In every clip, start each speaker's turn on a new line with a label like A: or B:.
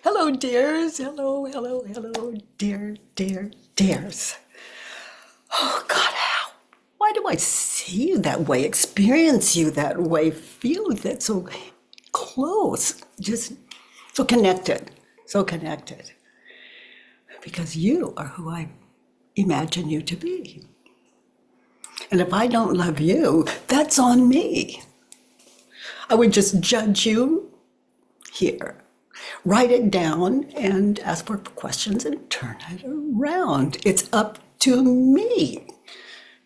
A: Hello, dears. Hello, hello, hello, dears. Oh, God, why do I see you that way, experience you that way, feel that so close, just so connected, because you are who I imagine you to be. And if I don't love you, that's on me. I would just judge you here, write it down and ask for questions and turn it around. It's up to me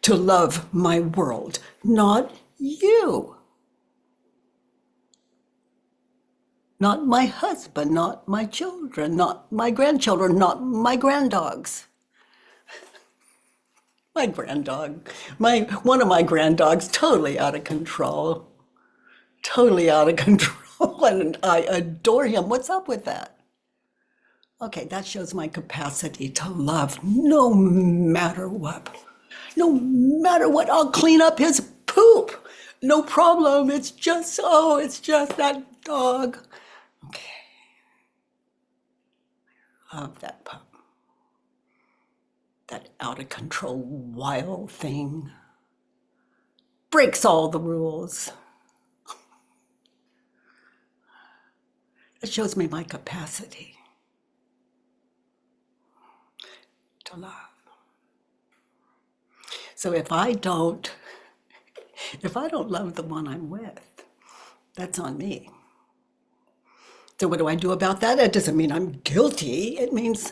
A: to love my world, not you. Not my husband, not my children, not my grandchildren, not my granddogs. My granddog, one of my granddogs, totally out of control, and I adore him. What's up with that? Okay, that shows my capacity to love no matter what. No matter what, I'll clean up his poop. No problem. It's just that dog. Okay. Love that pup. That out of control wild thing. Breaks all the rules. It shows me my capacity to love. So if I don't love the one I'm with, that's on me. So what do I do about that? It doesn't mean I'm guilty. It means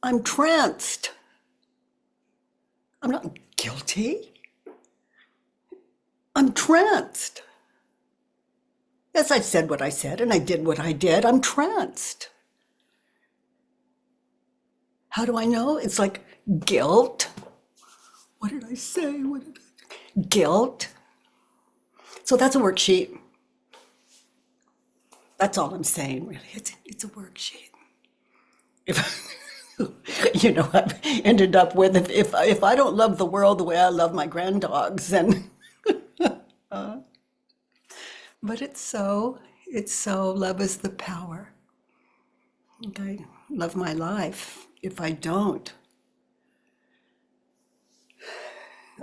A: I'm tranced. I'm not guilty. I'm tranced. Yes, I said what I said and I did what I did. I'm tranced. How do I know? It's like guilt. What did I say? Guilt. So that's a worksheet. That's all I'm saying, really. It's a worksheet. I've ended up with if I don't love the world the way I love my granddogs, then. But it's so. Love is the power. Okay, love my life. If I don't,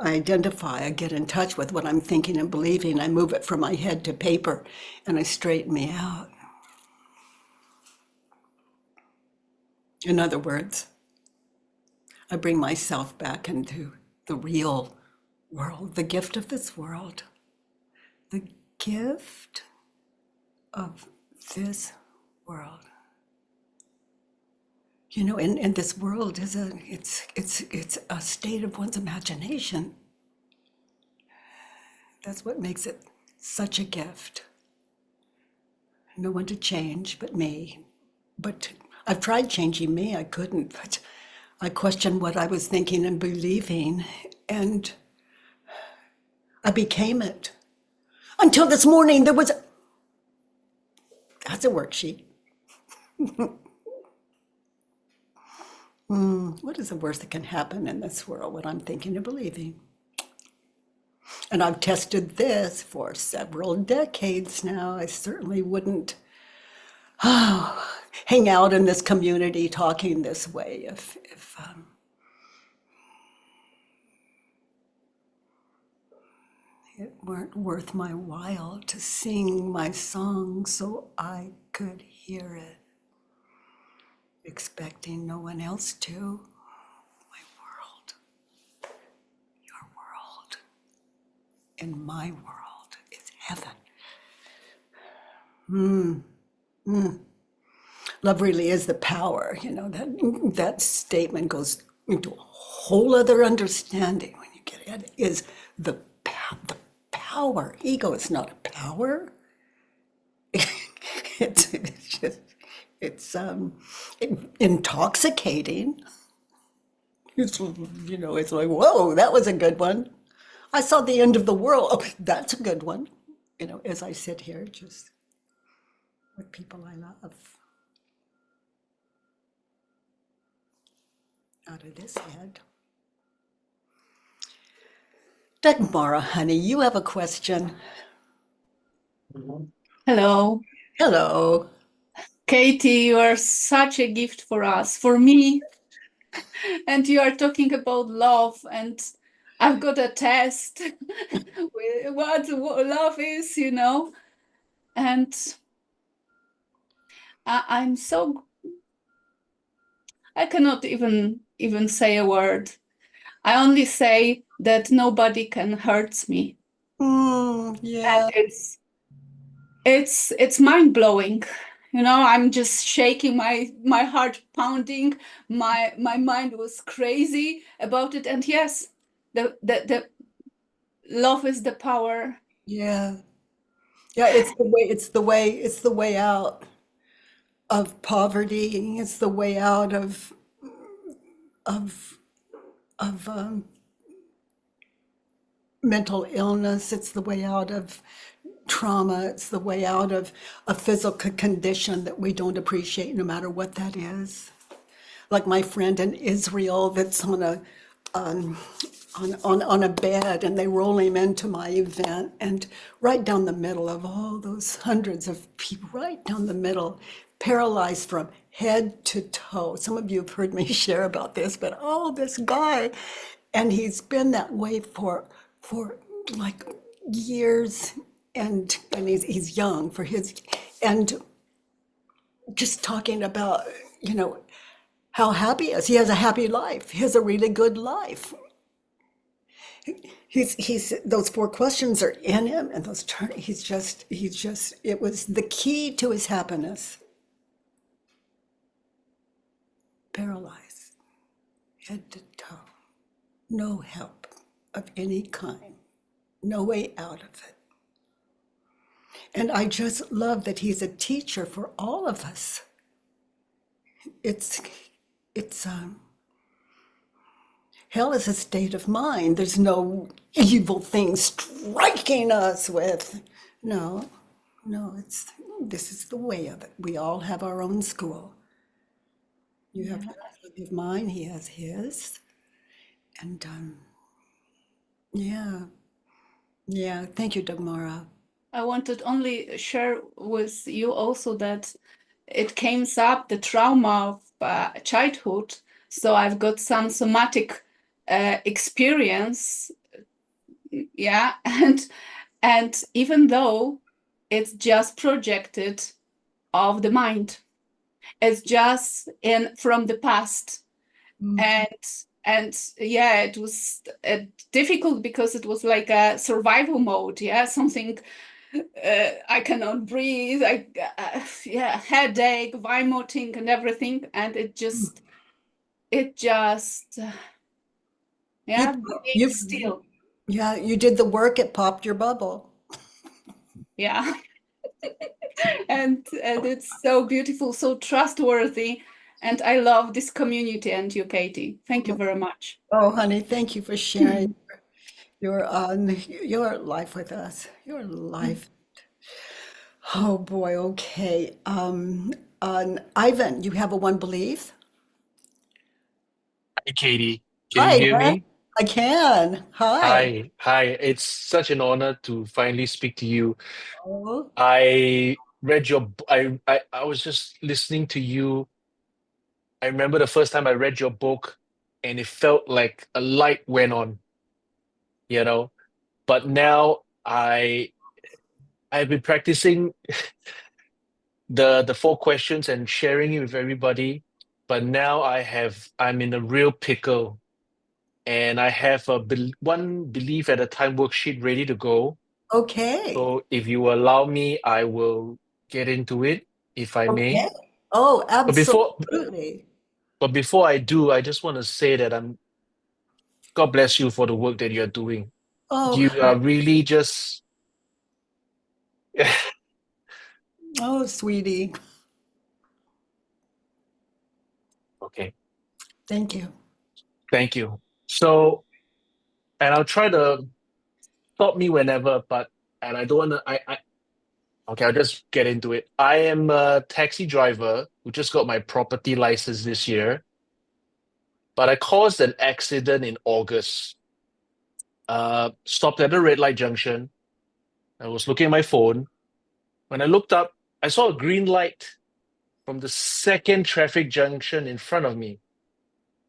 A: I identify, I get in touch with what I'm thinking and believing. I move it from my head to paper and I straighten me out. In other words, I bring myself back into the real world, the gift of this world. The gift of this world. And this world is it's a state of one's imagination. That's what makes it such a gift. No one to change but me. But I've tried changing me, I couldn't. But I questioned what I was thinking and believing, and I became it. Until this morning, that's a worksheet. What is the worst that can happen in this world? What I'm thinking and believing. And I've tested this for several decades now. I certainly wouldn't hang out in this community talking this way if it weren't worth my while to sing my song so I could hear it. Expecting no one else to. My world, your world, and my world is heaven. Love really is the power. That statement goes into a whole other understanding when you get it. Is the power. Ego is not a power. It's just. It's intoxicating. It's like, whoa, that was a good one. I saw the end of the world. Oh, that's a good one. As I sit here, just with people I love. Out of this head. Dagmara, honey, you have a question.
B: Hello.
A: Hello.
B: Katie, you are such a gift for us, for me. And you are talking about love, and I've got a test with what love is, and I'm so, I cannot even say a word. I only say that nobody can hurt me.
A: Yeah.
B: And it's mind-blowing. I'm just shaking, my heart pounding, my mind was crazy about it. And yes, the love is the power.
A: Yeah. Yeah, it's the way out of poverty. It's the way out of mental illness. It's the way out of trauma. It's the way out of a physical condition that we don't appreciate, no matter what that is. Like my friend in Israel that's on a bed, and they roll him into my event, and right down the middle of all those hundreds of people, right down the middle, paralyzed from head to toe. Some of you have heard me share about this, but this guy, and he's been that way for like years, and he's young for his, and just talking about, how happy he is. He has a happy life. He has a really good life. He's those 4 questions are in him, and he's just it was the key to his happiness. Paralyzed, head to toe, no help of any kind, no way out of it. And I just love that he's a teacher for all of us. It's hell is a state of mind. There's no evil thing striking us with. No, this is the way of it. We all have our own school. You have your mine, he has his. And yeah, thank you, Dagmara.
B: I wanted only share with you also that it came up the trauma of childhood. So I've got some somatic experience, yeah, and even though it's just projected of the mind, it's just from the past, and yeah, it was difficult because it was like a survival mode, something. I cannot breathe. Headache, vomiting, and everything, and it just being still.
A: Yeah, you did the work. It popped your bubble.
B: Yeah, and it's so beautiful, so trustworthy, and I love this community and you, Katie. Thank you very much.
A: Oh, honey, thank you for sharing your life with us. Your life. Oh boy, okay. Ivan, you have a one belief?
C: Hi, Katie. Can you
A: Hi,
C: hear
A: man.
C: me?
A: I can. Hi.
C: Hi. It's such an honor to finally speak to you.
A: Oh,
C: I read your, I was just listening to you. I remember the first time I read your book, and it felt like a light went on, you know. But now I've been practicing the 4 questions and sharing it with everybody. But now I'm in a real pickle, and I have one belief at a time worksheet ready to go.
A: okay.
C: So if you allow me, I will get into it, if I may.
A: Okay. Oh,
C: But before
A: absolutely.
C: but before I do, I just want to say that God bless you for the work that you're doing.
A: Oh,
C: You are really just
A: oh, sweetie.
C: okay.
A: Thank you.
C: Thank you. So, and I'll try to stop me whenever, and I don't want to. Okay, I'll just get into it. I am a taxi driver who just got my property license this year, but I caused an accident in August. Stopped at a red light junction. I was looking at my phone. When I looked up, I saw a green light. from the second traffic junction in front of me.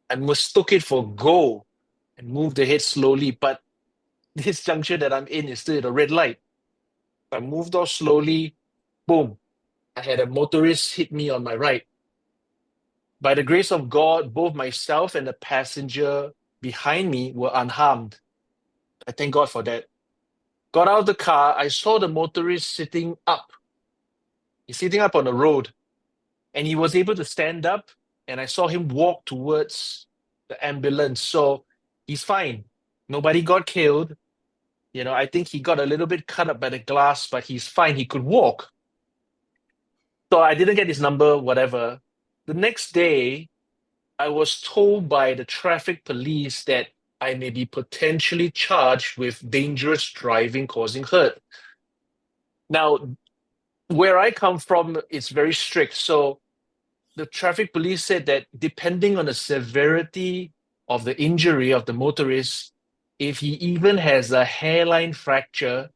C: I mistook it for go and moved ahead slowly, but this junction that I'm in is still at a red light. I moved off slowly, boom. I had a motorist hit me on my right. By the grace of God, both myself and the passenger behind me were unharmed. I thank God for that. Got out of the car, I saw the motorist sitting up. He's sitting up on the road, and he was able to stand up, and I saw him walk towards the ambulance. So he's fine. Nobody got killed. You know, I think he got a little bit cut up by the glass, but he's fine. He could walk. So I didn't get his number, whatever. The next day, I was told by the traffic police that I may be potentially charged with dangerous driving causing hurt. Now, where I come from, it's very strict. So the traffic police said that depending on the severity of the injury of the motorist, if he even has a hairline fracture,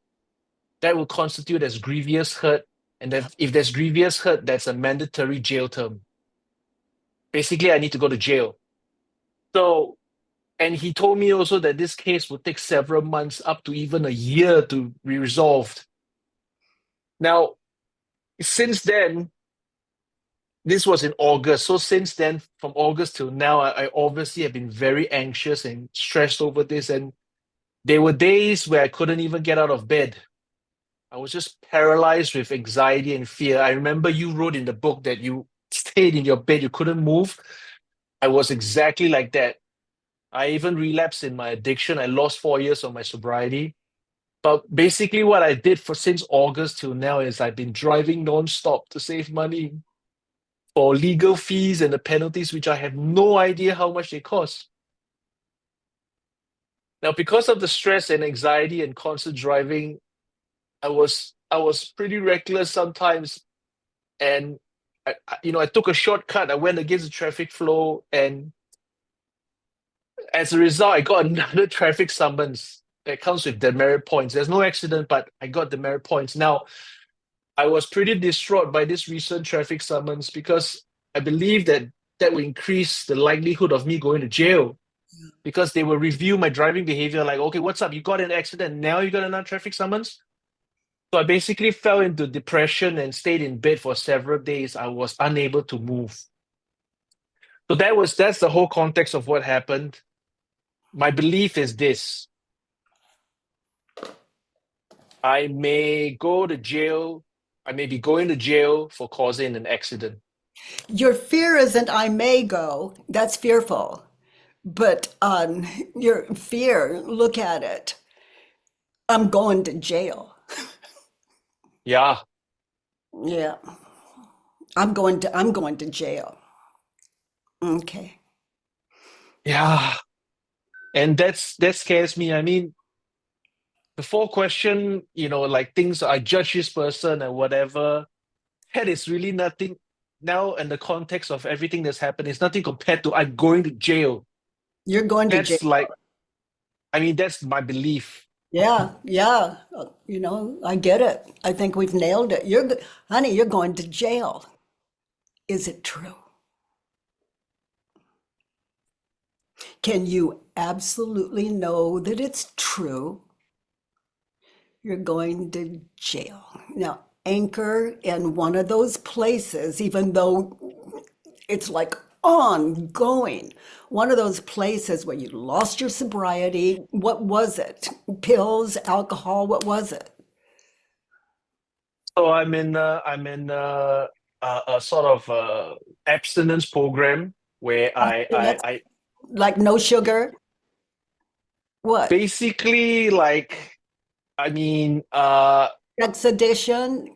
C: that will constitute as grievous hurt. And that if there's grievous hurt, that's a mandatory jail term. Basically, I need to go to jail. So, and he told me also that this case would take several months, up to even a year to be resolved. Now, since then, this was in August. So since then, from August till now, I obviously have been very anxious and stressed over this. And there were days where I couldn't even get out of bed. I was just paralyzed with anxiety and fear. I remember you wrote in the book that you stayed in your bed, you couldn't move. I was exactly like that. I even relapsed in my addiction. I lost 4 years of my sobriety. But basically what I did for since August till now is I've been driving nonstop to save money for legal fees and the penalties, which I have no idea how much they cost. Now, because of the stress and anxiety and constant driving, I was pretty reckless sometimes. And I took a shortcut. I went against the traffic flow, and as a result, I got another traffic summons that comes with demerit points. There's no accident, but I got demerit points. Now, I was pretty distraught by this recent traffic summons because I believe that will increase the likelihood of me going to jail, because they will review my driving behavior like, okay, what's up? You got in an accident, now you got another traffic summons? So I basically fell into depression and stayed in bed for several days. I was unable to move. So that's the whole context of what happened. My belief is this: I may go to jail. I may be going to jail for causing an accident.
A: Your fear isn't I may go. That's fearful. But your fear, look at it. I'm going to jail.
C: Yeah.
A: Yeah. I'm going to jail. Okay.
C: Yeah. And that scares me. I mean, before question, like things, I judge this person and whatever, that is really nothing now in the context of everything that's happened. It's nothing compared to I'm going to jail.
A: You're going to
C: That's
A: jail.
C: like, I mean, that's my belief.
A: Yeah. I get it. I think we've nailed it. Honey, you're going to jail. Is it true? Can you absolutely know that it's true? You're going to jail. Now, anchor in one of those places, even though it's like ongoing, one of those places where you lost your sobriety. What was it? Pills, alcohol, what was it?
C: So I'm in a sort of abstinence program where I
A: Like no sugar? What?
C: basically, like, I mean,
A: Sex addiction,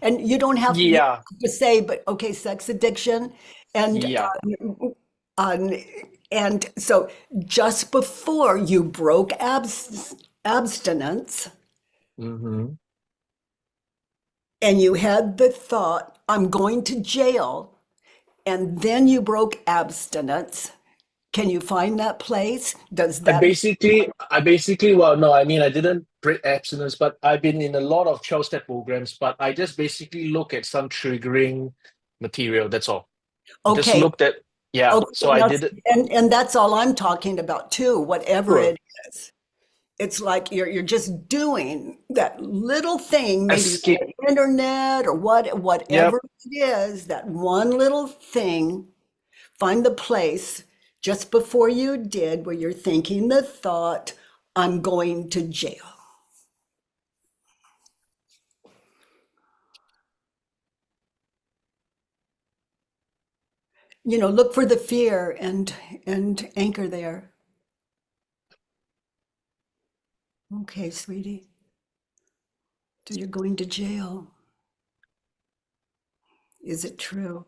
A: and you don't have
C: yeah,
A: to say, but okay, sex addiction. And
C: yeah.
A: and so just before you broke abstinence,
C: Mm-hmm.
A: and you had the thought, I'm going to jail, and then you broke abstinence. Can you find that place? Does
C: I
A: that
C: basically, well, no, I mean, I didn't break abstinence, but I've been in a lot of 12-step programs, but I just basically look at some triggering material. That's all. I just
A: Okay.
C: looked at, yeah.
A: Okay,
C: So I
A: now-
C: did it.
A: And that's all I'm talking about too, whatever
C: Sure.
A: it is. It's like you're just doing that little thing, maybe
C: Escape.
A: on the internet or whatever it is, that one little thing. Find the place just before you did where you're thinking the thought, I'm going to jail. You know, look for the fear and anchor there. Okay, sweetie. So you're going to jail. Is it true?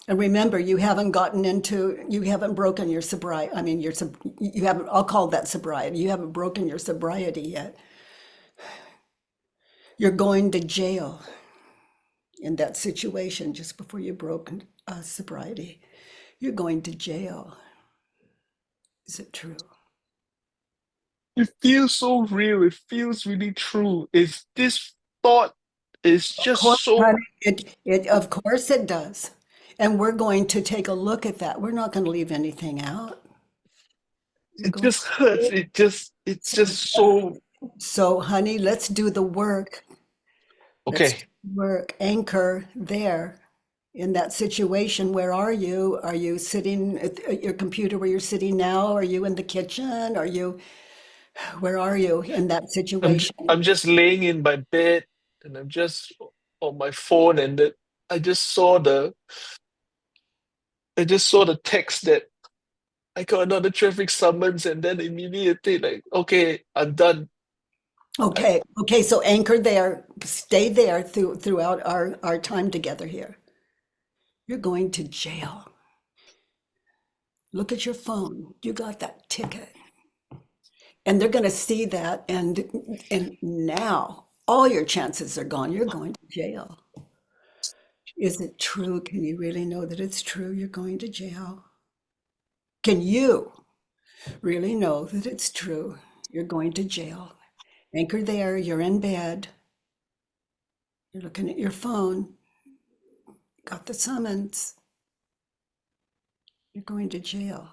A: And remember, you haven't broken your sobriety. I mean, you haven't, I'll call that sobriety. You haven't broken your sobriety yet. You're going to jail in that situation just before you broke sobriety. You're going to jail. Is it true?
C: It feels so real. It feels really true. This thought is just so.
A: Honey, of course it does. And we're going to take a look at that. We're not going to leave anything out.
C: It just hurts. It's just so.
A: So, honey, let's do the work.
C: Okay.
A: Anchor there in that situation. Where are you? Are you sitting at your computer where you're sitting now? Are you in the kitchen? Where are you in that situation?
C: I'm just laying in my bed and I'm just on my phone, and I just saw the text that I got another traffic summons, and then immediately like, okay, I'm done.
A: Okay, so anchor there, stay there throughout our time together here. You're going to jail. Look at your phone. You got that ticket. And they're going to see that, and now all your chances are gone. You're going to jail. Is it true? Can you really know that it's true? You're going to jail. Can you really know that it's true? You're going to jail. Anchor there, you're in bed. You're looking at your phone. Got the summons. You're going to jail.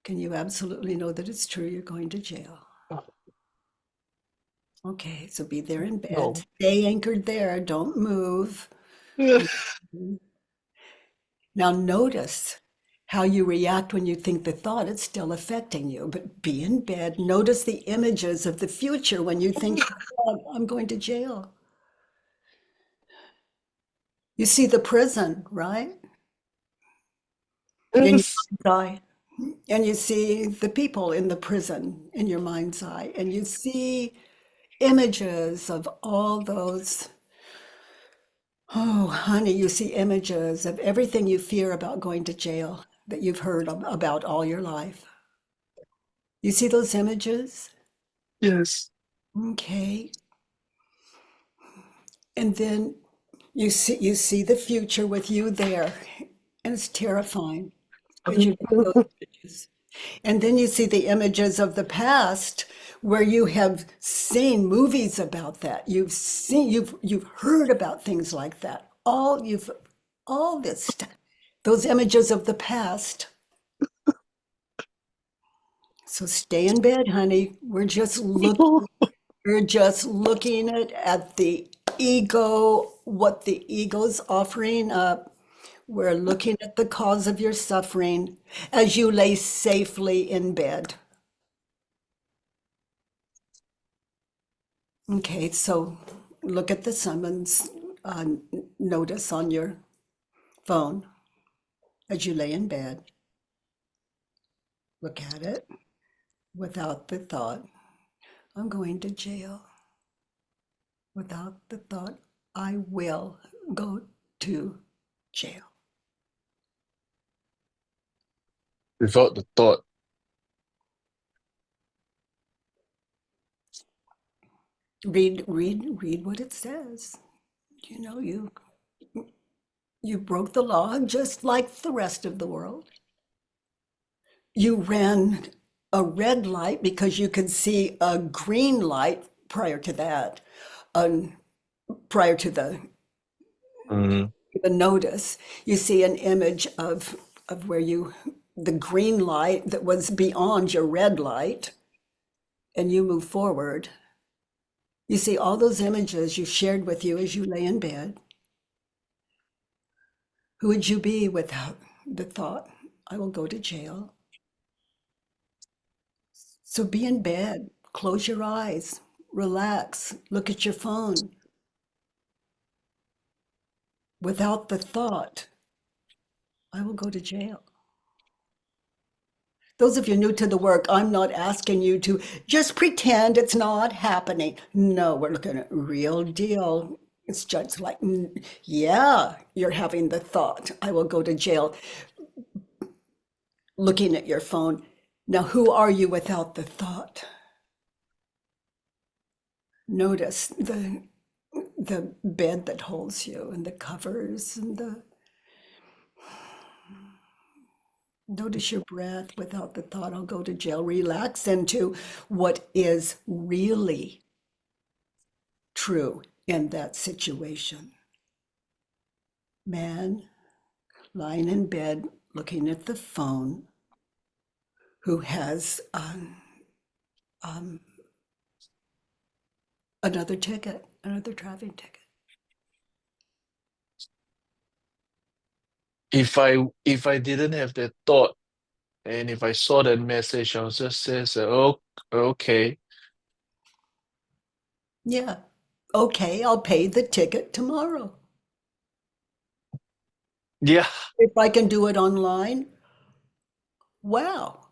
A: Can you absolutely know that it's true? You're going to jail. Okay, so be there in bed.
C: No.
A: Stay anchored there. Don't move. Now notice how you react when you think the thought is still affecting you, but be in bed. Notice the images of the future when you think, oh, I'm going to jail. You see the prison, right? In your
C: Yes.
A: mind's eye. And you see the people in the prison in your mind's eye. And you see images of all those. Oh, honey, you see images of everything you fear about going to jail that you've heard about all your life. You see those images?
C: Yes.
A: Okay. And then you see the future with you there, and it's terrifying. As you see those images. And then you see the images of the past where you have seen movies about that. You've heard about things like that. All this stuff. Those images of the past. So stay in bed, honey. We're just looking at the ego, what the ego's offering up. We're looking at the cause of your suffering as you lay safely in bed. Okay, so look at the summons notice on your phone as you lay in bed. Look at it without the thought, I'm going to jail. Without the thought, I will go to jail.
C: Without the thought.
A: Read what it says. You know, you broke the law just like the rest of the world. You ran a red light because you could see a green light prior to that, prior to the
C: Mhm.
A: The notice, you see an image of where the green light that was beyond your red light, and you move forward. You see all those images you shared with you as you lay in bed. Who would you be without the thought, I will go to jail? So be in bed, close your eyes, relax, look at your phone. Without the thought, I will go to jail. Those of you new to the work, I'm not asking you to just pretend it's not happening. No, we're looking at real deal. It's just like, yeah, you're having the thought, I will go to jail, looking at your phone. Now, who are you without the thought? Notice the bed that holds you and the covers and notice your breath without the thought, I'll go to jail. Relax into what is really true in that situation. Man lying in bed looking at the phone who has another ticket, another driving ticket.
C: If I didn't have that thought, and if I saw that message, I would just say, "Oh, okay."
A: Yeah. Okay, I'll pay the ticket tomorrow.
C: Yeah,
A: If I can do it online, wow.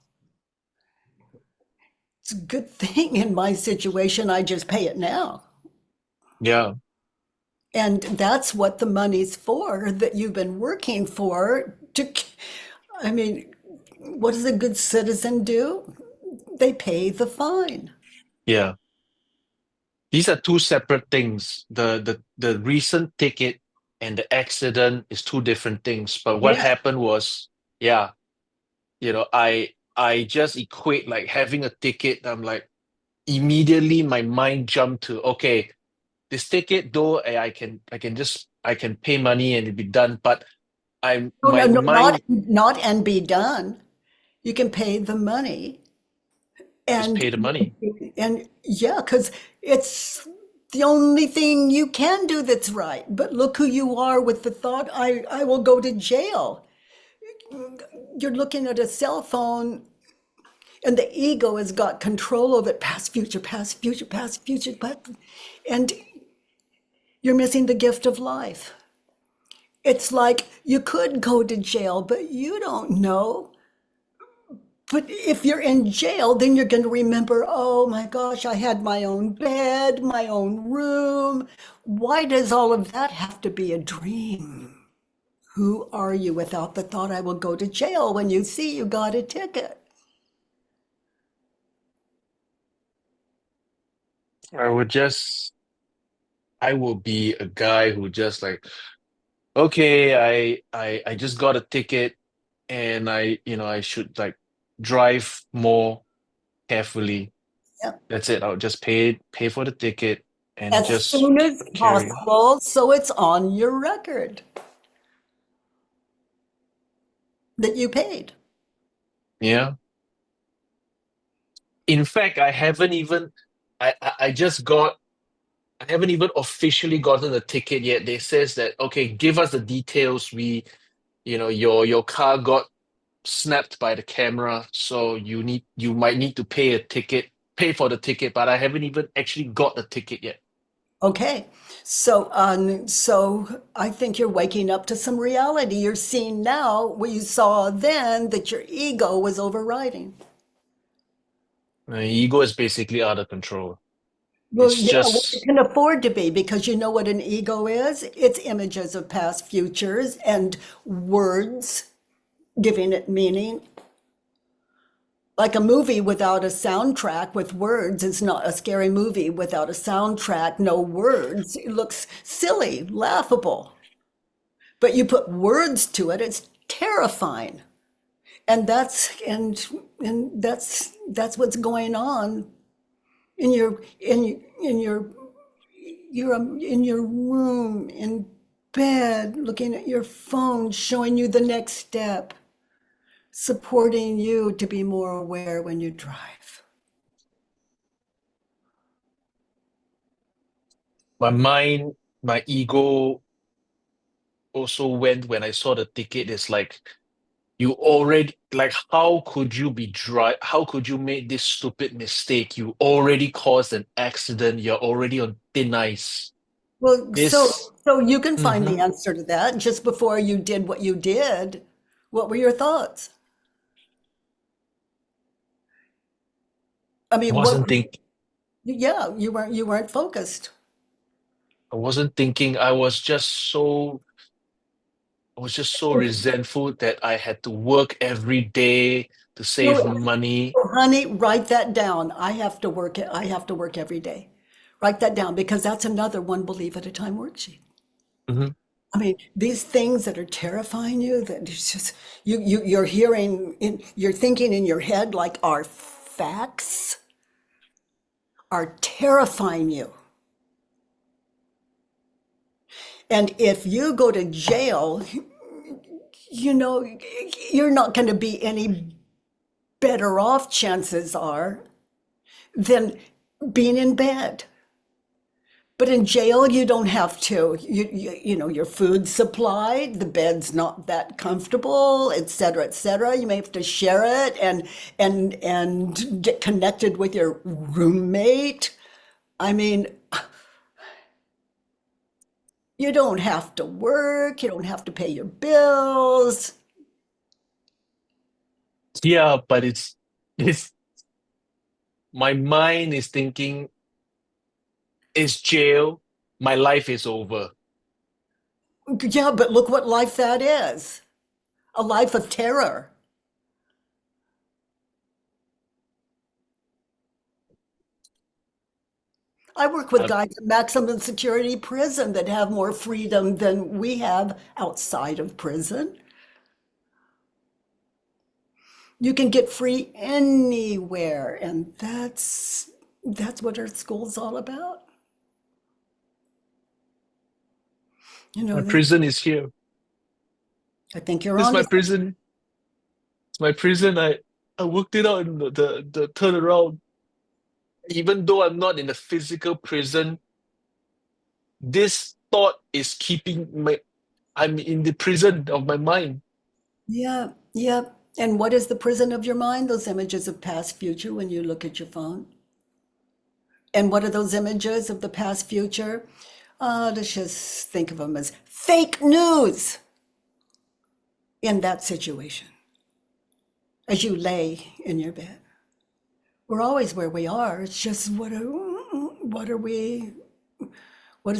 A: It's a good thing in my situation, I just pay it now.
C: yeah,
A: And that's what the money's for that you've been working for I mean, what does a good citizen do? They pay the fine.
C: yeah. These are two separate things. The recent ticket and the accident is two different things. But what
A: Yeah.
C: happened was, yeah, I just equate like having a ticket. I'm like, immediately my mind jumped to, okay, this ticket though, I can pay money and it'll be done. But my
A: No,
C: mind
A: not and be done. You can pay the money
C: just
A: and
C: pay the money.
A: yeah, because it's the only thing you can do that's right. But look who you are with the thought, I will go to jail. You're looking at a cell phone and the ego has got control of it, past, future, past, future, past, future, and you're missing the gift of life. It's like you could go to jail, but you don't know. But if you're in jail, then you're going to remember, oh my gosh, I had my own bed, my own room. Why does all of that have to be a dream? Who are you without the thought, I will go to jail, when you see you got a ticket?
C: I will be a guy who just like, okay, I just got a ticket and I should like drive more carefully.
A: Yep.
C: That's it. I'll just pay for the ticket and
A: As
C: just
A: soon as
C: carry.
A: possible, so it's on your record that you paid.
C: Yeah. In fact, I haven't even officially gotten the ticket yet. They says that, okay, give us the details. Your car got snapped by the camera, so you might need to pay for the ticket, but I haven't even actually got the ticket yet.
A: Okay, so I think you're waking up to some reality. You're seeing now what you saw then, that your ego was overriding.
C: My ego is basically out of control.
A: Well,
C: It's
A: yeah, well, it
C: just
A: can afford to be, because you know what an ego is? It's images of past futures and words giving it meaning. Like a movie without a soundtrack with words is not a scary movie. Without a soundtrack, no words, it looks silly, laughable. But you put words to it, it's terrifying. And that's what's going on in your room in bed, looking at your phone, showing you the next step, supporting you to be more aware when you drive.
C: My mind, my ego also went when I saw the ticket. It's like, you already, like, how could you how could you make this stupid mistake? You already caused an accident. You're already on thin ice.
A: Well,
C: This,
A: so you can find the
C: Mhm.
A: answer to that. Just before you did what you did, what were your thoughts? I
C: I
A: mean,
C: wasn't think
A: yeah, you weren't focused.
C: I wasn't thinking. I was just so resentful that I had to work every day to save
A: No,
C: money.
A: honey, write that down. I have to work every day. Write that down because that's another one belief at a time worksheet.
C: Mhm.
A: I mean, these things that are terrifying you, that it's just you're you're thinking in your head like are facts, are terrifying you. And if you go to jail, you're not going to be any better off, chances are, than being in bed. But in jail, you don't have to. Your food's supplied, the bed's not that comfortable, et cetera, et cetera. You may have to share it and get connected with your roommate. I mean, you don't have to work, you don't have to pay your bills.
C: Yeah, but it's my mind is thinking, it's jail. My life is over.
A: Yeah, but look what life that is. A life of terror. I work with
C: Uh,
A: guys in maximum security prison that have more freedom than we have outside of prison. You can get free anywhere, and that's what our school's all about.
C: my
A: That
C: prison is here.
A: I think you're
C: This is
A: on
C: my
A: to
C: prison. It's my prison. I worked it out in the turnaround. Even though I'm not in a physical prison, this thought is keeping I'm in the prison of my mind.
A: Yeah, yeah. And what is the prison of your mind? Those images of past, future when you look at your phone. And what are those images of the past, future? Let's just think of them as fake news in that situation as you lay in your bed. We're always where we are. It's just what is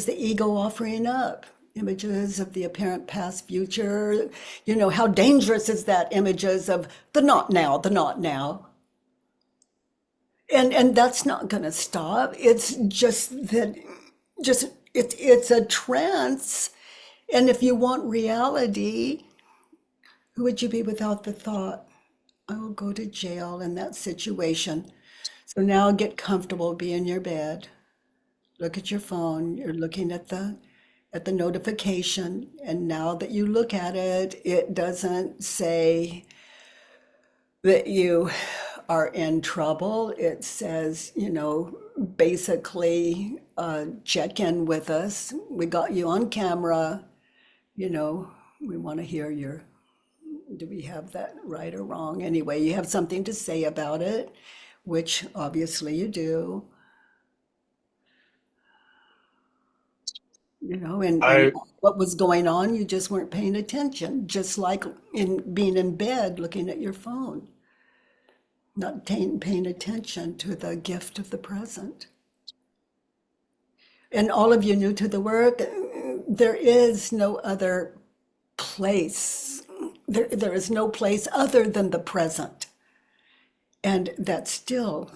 A: the ego offering up? Images of the apparent past, future. How dangerous is that? Images of the not now, the not now. And that's not going to stop. It's just that, it's a trance. And if you want reality, who would you be without the thought, I will go to jail in that situation? So now get comfortable, be in your bed, look at your phone, you're looking at the notification, and now that you look at it, it doesn't say that you are in trouble. It says, basically, check in with us. We got you on camera. We want to hear do we have that right or wrong? Anyway, you have something to say about it, which obviously you do. And
C: I
A: what was going on, you just weren't paying attention, just like in being in bed looking at your phone, not paying attention to the gift of the present. And all of you new to the work, there is no other place. There is no place other than the present. And that's still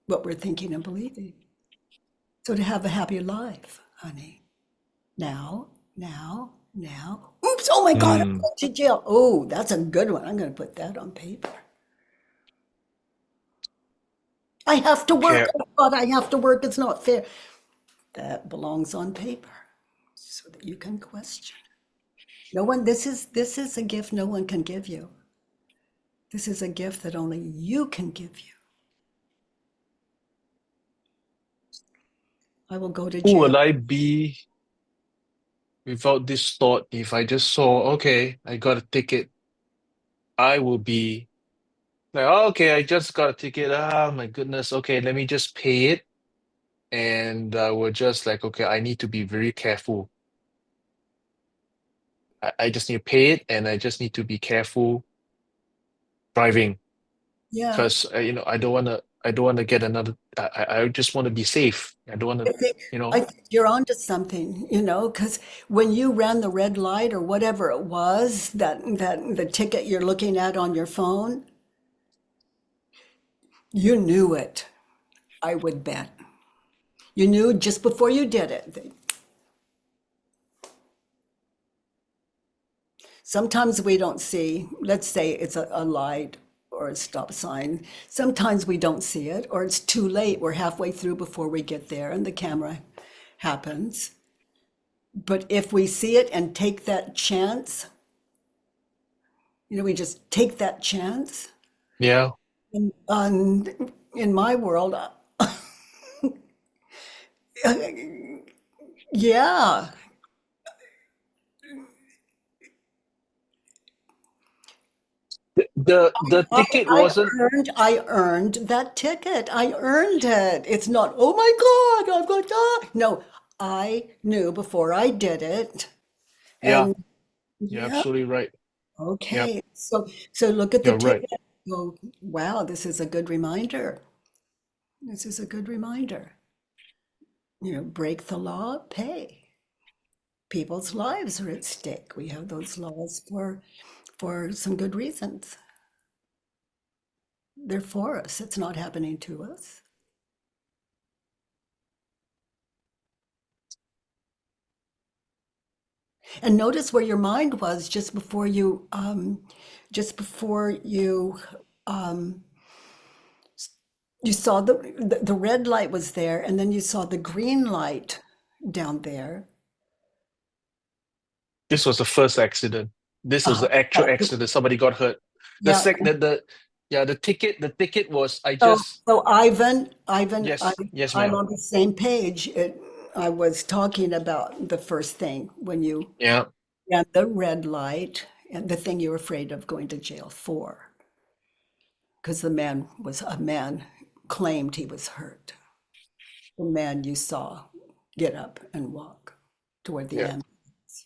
A: what we're thinking and believing. So to have a happy life, honey, now. Oops, oh my God, I'm
C: mm,
A: going to jail. Oh, that's a good one. I'm going to put that on paper. I have to work.
C: okay.
A: Oh God, I have to work. It's not fair. That belongs on paper. so that you can question. No one, this is a gift no one can give you. This is a gift that only you can give you. I will go to
C: Who will
A: jail.
C: I be without this thought? If I just saw, okay, I got a ticket, I will be like, oh, okay, I just got a ticket. Ah, my goodness. Okay, let me just pay it. And I will just like, okay, I need to be very careful. I just need to pay it, and I just need to be careful driving
A: Yeah.
C: because I don't want to get another. I just want to be safe. I don't want to,
A: I think you're onto something, because when you ran the red light or whatever it was, that the ticket you're looking at on your phone, you knew it, I would bet. You knew just before you did it. Sometimes we don't see, let's say it's a light or a stop sign. Sometimes we don't see it, or it's too late. We're halfway through before we get there and the camera happens. But if we see it and take that chance, we just take that chance.
C: Yeah.
A: And in my world, yeah.
C: The ticket wasn't.
A: I earned that ticket. I earned it. It's not, oh my God, I've got that. No, I knew before I did it.
C: Yeah,
A: And
C: you're
A: yeah,
C: absolutely right.
A: okay. So look at the
C: You're right.
A: ticket. Go, wow, this is a good reminder. This is a good reminder. Break the law, pay. People's lives are at stake. We have those laws for some good reasons. They're for us. It's not happening to us. And notice where your mind was just before you you saw the red light was there, and then you saw the green light down there.
C: This was the first accident. This was the actual accident. Somebody got hurt.
A: Yeah.
C: The ticket was
A: So Ivan,
C: yes,
A: I'm
C: ma'am.
A: on the same page. I was talking about the first thing when you
C: Yeah.
A: ran the red light and the thing you were afraid of going to jail for. Because a man claimed he was hurt. The man you saw get up and walk toward the
C: Yeah.
A: ambulance.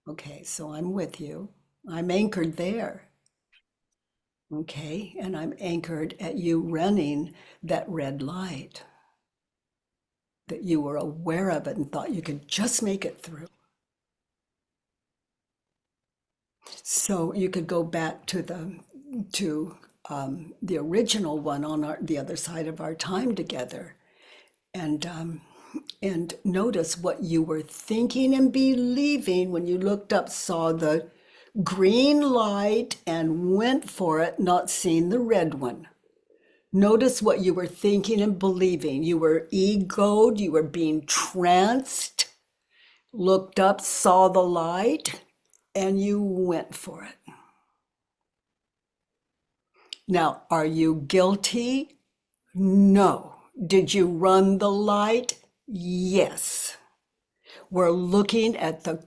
A: Okay, so I'm with you. I'm anchored there. Okay, and I'm anchored at you running that red light, that you were aware of it and thought you could just make it through. So you could go back to the original one on the other side of our time together, and notice what you were thinking and believing when you looked up, saw the green light and went for it, not seeing the red one. Notice what you were thinking and believing. You were egoed, you were being tranced, looked up, saw the light, and you went for it. Now, are you guilty? No. Did you run the light? Yes. We're looking at the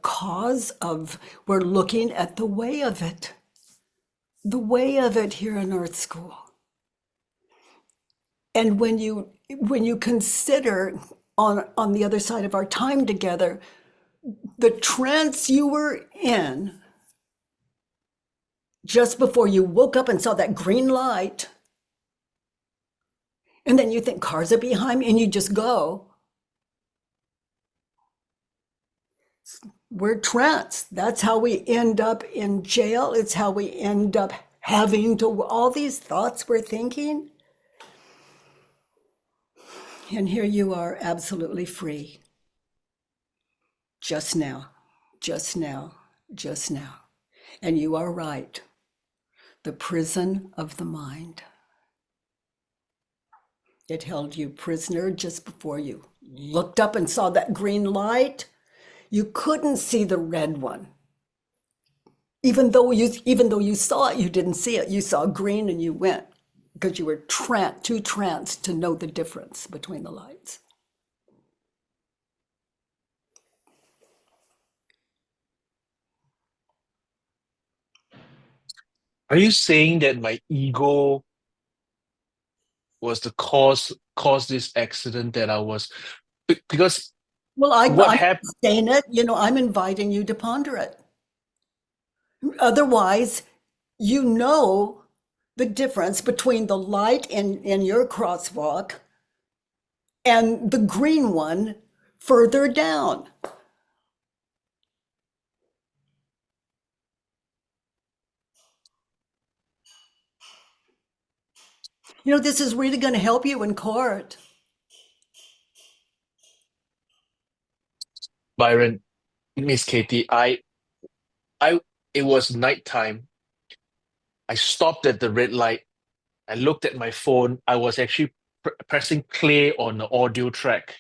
A: we're looking at the way of it here in Earth School. And when you consider on the other side of our time together, the trance you were in just before you woke up and saw that green light, and then you think cars are behind me and you just go. We're tranced. That's how we end up in jail. It's how we end up having to, all these thoughts we're thinking. And here you are, absolutely free. Just now, just now, just now. And you are right. The prison of the mind. It held you prisoner just before you looked up and saw that green light. you couldn't see the red one. Even though you saw it, you didn't see it. You saw green and you went because you were too tranced to know the difference between the lights.
C: Are you saying that my ego was the cause this accident that I was? Because
A: Well, I'm
C: what happened?
A: saying it, I'm inviting you to ponder it. Otherwise, you know the difference between the light in your crosswalk and the green one further down. This is really going to help you in court.
C: Byron, Miss Katie, it was nighttime. I stopped at the red light. I looked at my phone. I was actually pressing play on the audio track.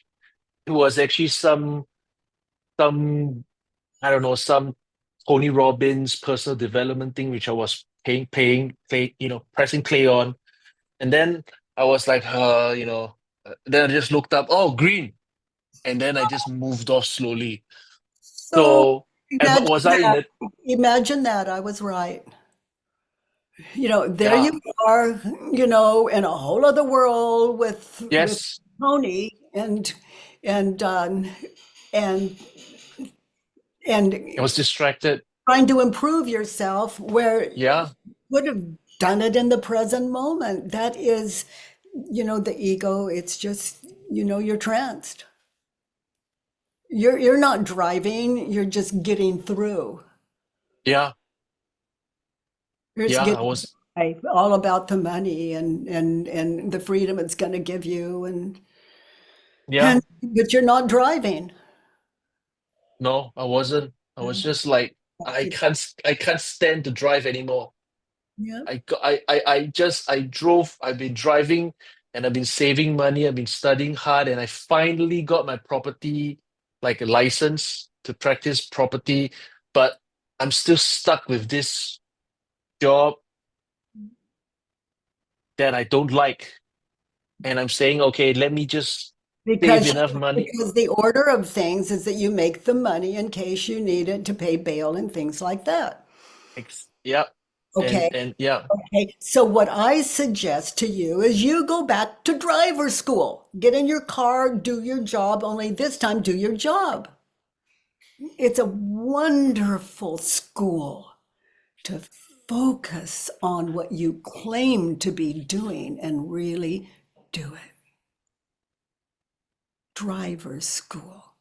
C: It was actually some I don't know, some Tony Robbins personal development thing, which I was pressing play on. And then I was like, then I just looked up, oh, green. And then I just moved off slowly. So, but was I in the...
A: Imagine that I was right. There
C: Yeah.
A: you are, in a whole other world with
C: Yes.
A: Tony and
C: I was distracted.
A: trying to improve yourself where
C: Yeah.
A: you would have done it in the present moment. That is, the ego. It's just, you're tranced. You're not driving. You're just getting through.
C: Yeah.
A: You're just
C: Yeah.
A: getting
C: I was...
A: all about the money and the freedom it's going to give you,
C: Yeah.
A: but you're not driving.
C: No, I wasn't. I was just like, I can't stand to drive anymore.
A: Yeah.
C: I drove, I've been driving and I've been saving money, I've been studying hard, and I finally got my property, like a license to practice property, but I'm still stuck with this job that I don't like. And I'm saying, okay, let me just save enough money.
A: Because the order of things is that you make the money in case you need it to pay bail and things like that.
C: Yeah.
A: Okay.
C: And yeah.
A: Okay. So what I suggest to you is you go back to driver school. Get in your car, do your job, only this time do your job. It's a wonderful school to focus on what you claim to be doing and really do it. Driver school.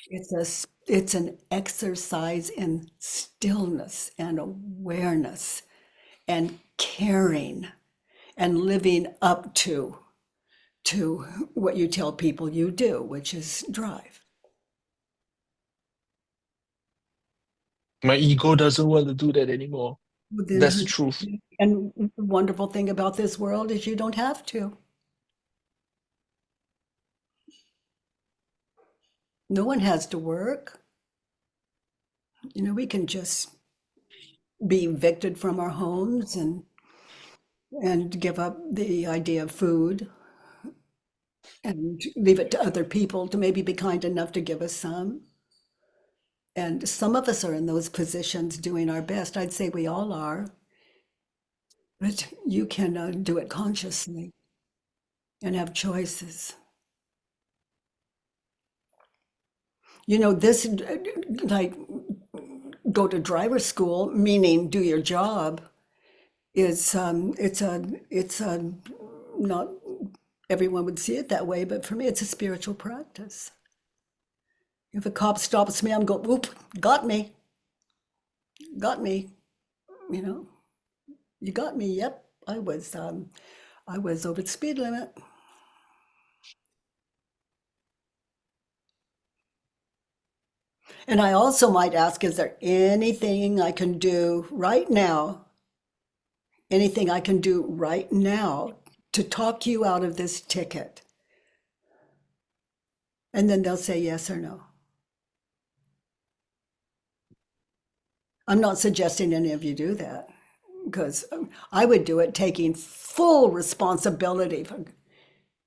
A: It's an exercise in stillness and awareness and caring and living up to what you tell people you do, which is drive.
C: My ego doesn't want to do that anymore. That's the truth.
A: And the wonderful thing about this world is you don't have to. No one has to work. We can just be evicted from our homes and give up the idea of food and leave it to other people to maybe be kind enough to give us some. And some of us are in those positions doing our best. I'd say we all are. But you can do it consciously and have choices. This, like, go to driver school, meaning do your job, is it's not everyone would see it that way, but for me, it's a spiritual practice. If a cop stops me, I'm going, oop, got me. You got me. Yep, I was over the speed limit. And I also might ask, is there anything I can do right now? Anything I can do right now to talk you out of this ticket? And then they'll say yes or no. I'm not suggesting any of you do that, because I would do it taking full responsibility for,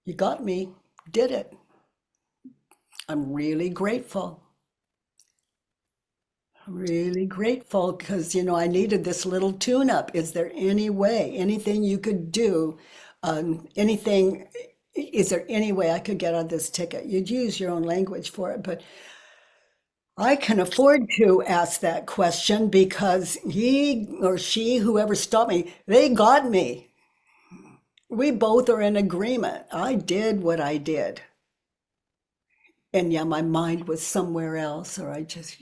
A: you got me, did it. I'm really grateful. I'm really grateful because, I needed this little tune-up. Is there any way, anything you could do, is there any way I could get on this ticket? You'd use your own language for it, but I can afford to ask that question because he or she, whoever stopped me, they got me. We both are in agreement. I did what I did. And yeah, my mind was somewhere else, or I just,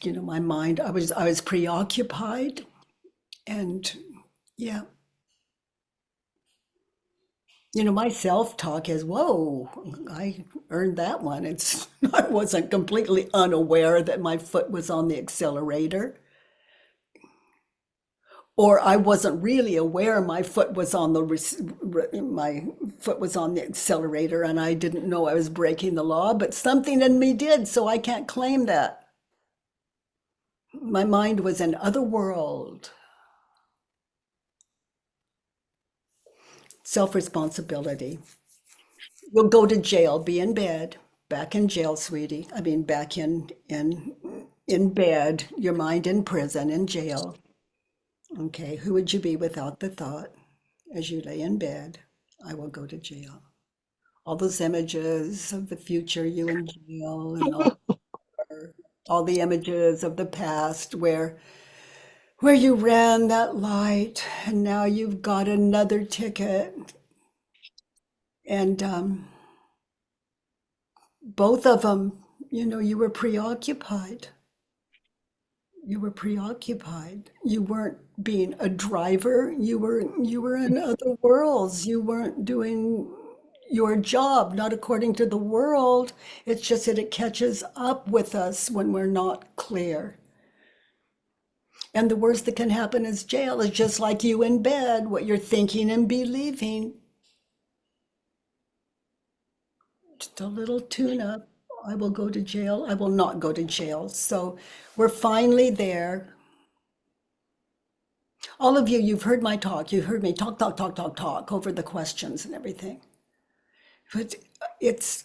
A: my mind, I was preoccupied, and yeah. My self-talk is, whoa, I earned that one. I wasn't completely unaware that my foot was on the accelerator. Or I wasn't really aware my foot was on the accelerator and I didn't know I was breaking the law, but something in me did, so I can't claim that. My mind was in other world. Self-responsibility. You'll go to jail, be in bed, back in jail, sweetie. I mean, back in bed, your mind in prison, in jail. Okay, who would you be without the thought as you lay in bed, I will go to jail? All those images of the future, you in jail, and all the images of the past where you ran that light and now you've got another ticket. And both of them, you were preoccupied. You were preoccupied. You weren't being a driver. You were in other worlds. You weren't doing your job, not according to the world. It's just that it catches up with us when we're not clear. And the worst that can happen is jail is just like you in bed, what you're thinking and believing. Just a little tune-up. I will go to jail. I will not go to jail. So we're finally there. All of you, you've heard my talk. You heard me talk over the questions and everything. But it's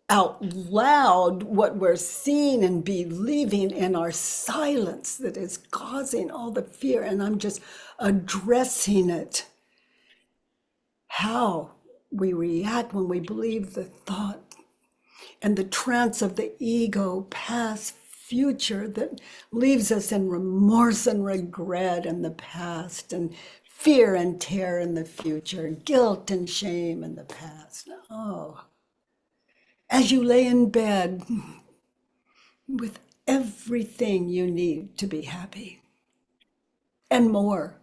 A: out loud what we're seeing and believing in our silence that is causing all the fear. And I'm just addressing it. How we react when we believe the thought and the trance of the ego, past, future, that leaves us in remorse and regret in the past, and fear and terror in the future, guilt and shame in the past. Oh, as you lay in bed with everything you need to be happy and more.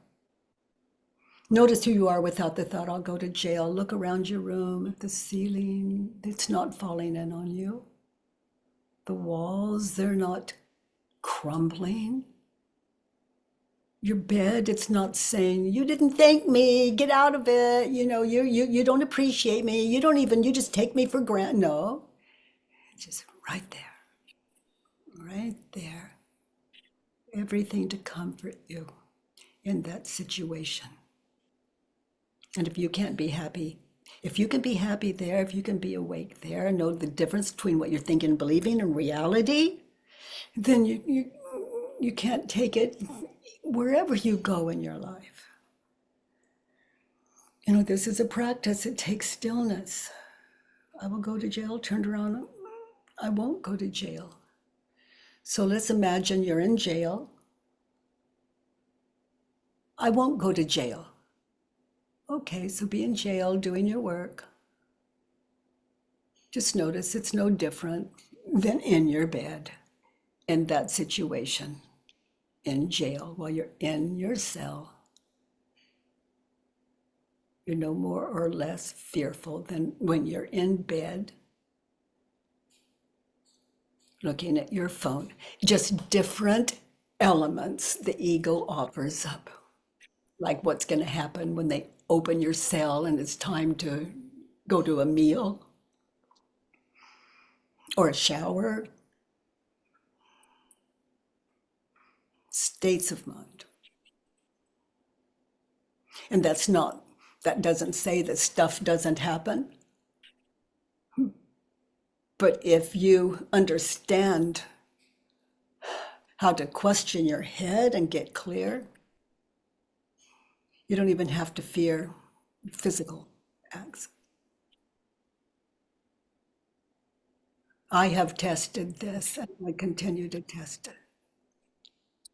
A: Notice who you are without the thought, I'll go to jail. Look around your room at the ceiling. It's not falling in on you. The walls, they're not crumbling. Your bed, it's not saying, you didn't thank me, get out of it. You don't appreciate me. You just take me for granted. No, it's just right there. Everything to comfort you in that situation. And if you can't be happy, if you can be happy there, if you can be awake there, and know the difference between what you're thinking and believing and reality, then you can't take it wherever you go in your life. This is a practice. It takes stillness. I will go to jail, turned around. I won't go to jail. So let's imagine you're in jail. I won't go to jail. Okay, so be in jail doing your work. Just notice it's no different than in your bed in that situation, in jail, while you're in your cell. You're no more or less fearful than when you're in bed looking at your phone. Just different elements the ego offers up, like what's going to happen when they open your cell and it's time to go to a meal or a shower states of mind. And that doesn't say that stuff doesn't happen. But if you understand how to question your head and get clear, you don't even have to fear physical acts. I have tested this and I continue to test it.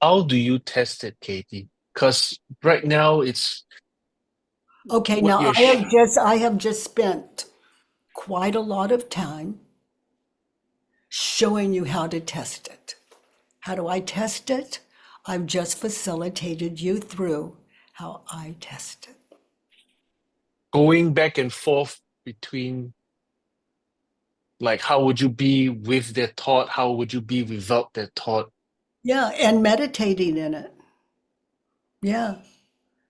C: How do you test it, Katie? Because right now it's
A: Okay,
C: what
A: now
C: you're
A: I have just spent quite a lot of time showing you how to test it. How do I test it? I've just facilitated you through how I test it.
C: going back and forth between, like, how would you be with their thought? How would you be without their thought?
A: Yeah, and meditating in it. Yeah.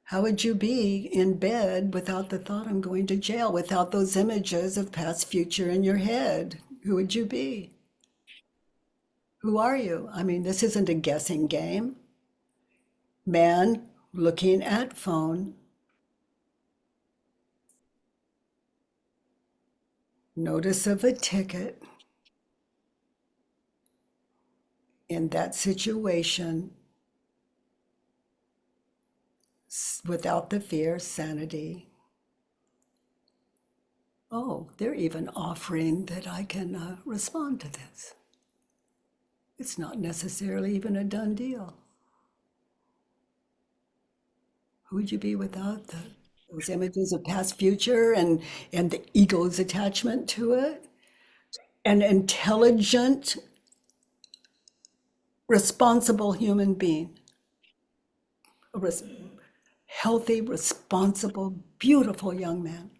A: How would you be in bed without the thought I'm going to jail, without those images of past, future in your head? Who would you be? Who are you? I mean, this isn't a guessing game. Man looking at phone. Notice of a ticket. In that situation, without the fear, sanity. Oh, they're even offering that I can respond to this. It's not necessarily even a done deal. Who would you be without those images of past, future, and the ego's attachment to it? An intelligent, responsible human being. Healthy, responsible, beautiful young man.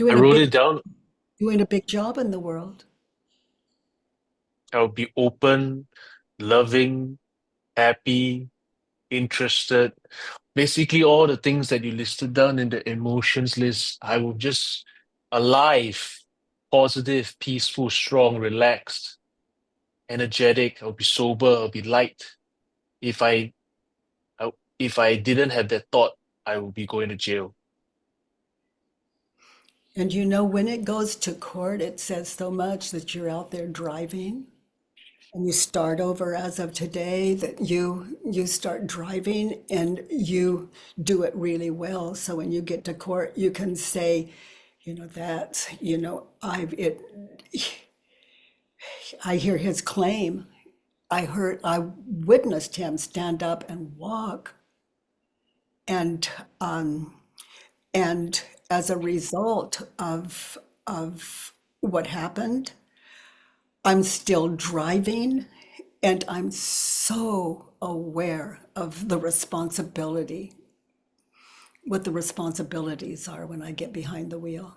C: I wrote it down.
A: Doing a big job in the world.
C: I would be open, loving, happy, interested. Basically, all the things that you listed down in the emotions list, I will just alive, positive, peaceful, strong, relaxed, energetic. I'll be sober. I'll be light. If I didn't have that thought, I would be going to jail.
A: And you know, when it goes to court, it says so much that you're out there driving and you start over as of today, that you start driving and you do it really well. So when you get to court, you can say, I hear his claim. I witnessed him stand up and walk. And as a result of what happened, I'm still driving, and I'm so aware of the responsibility, what the responsibilities are when I get behind the wheel.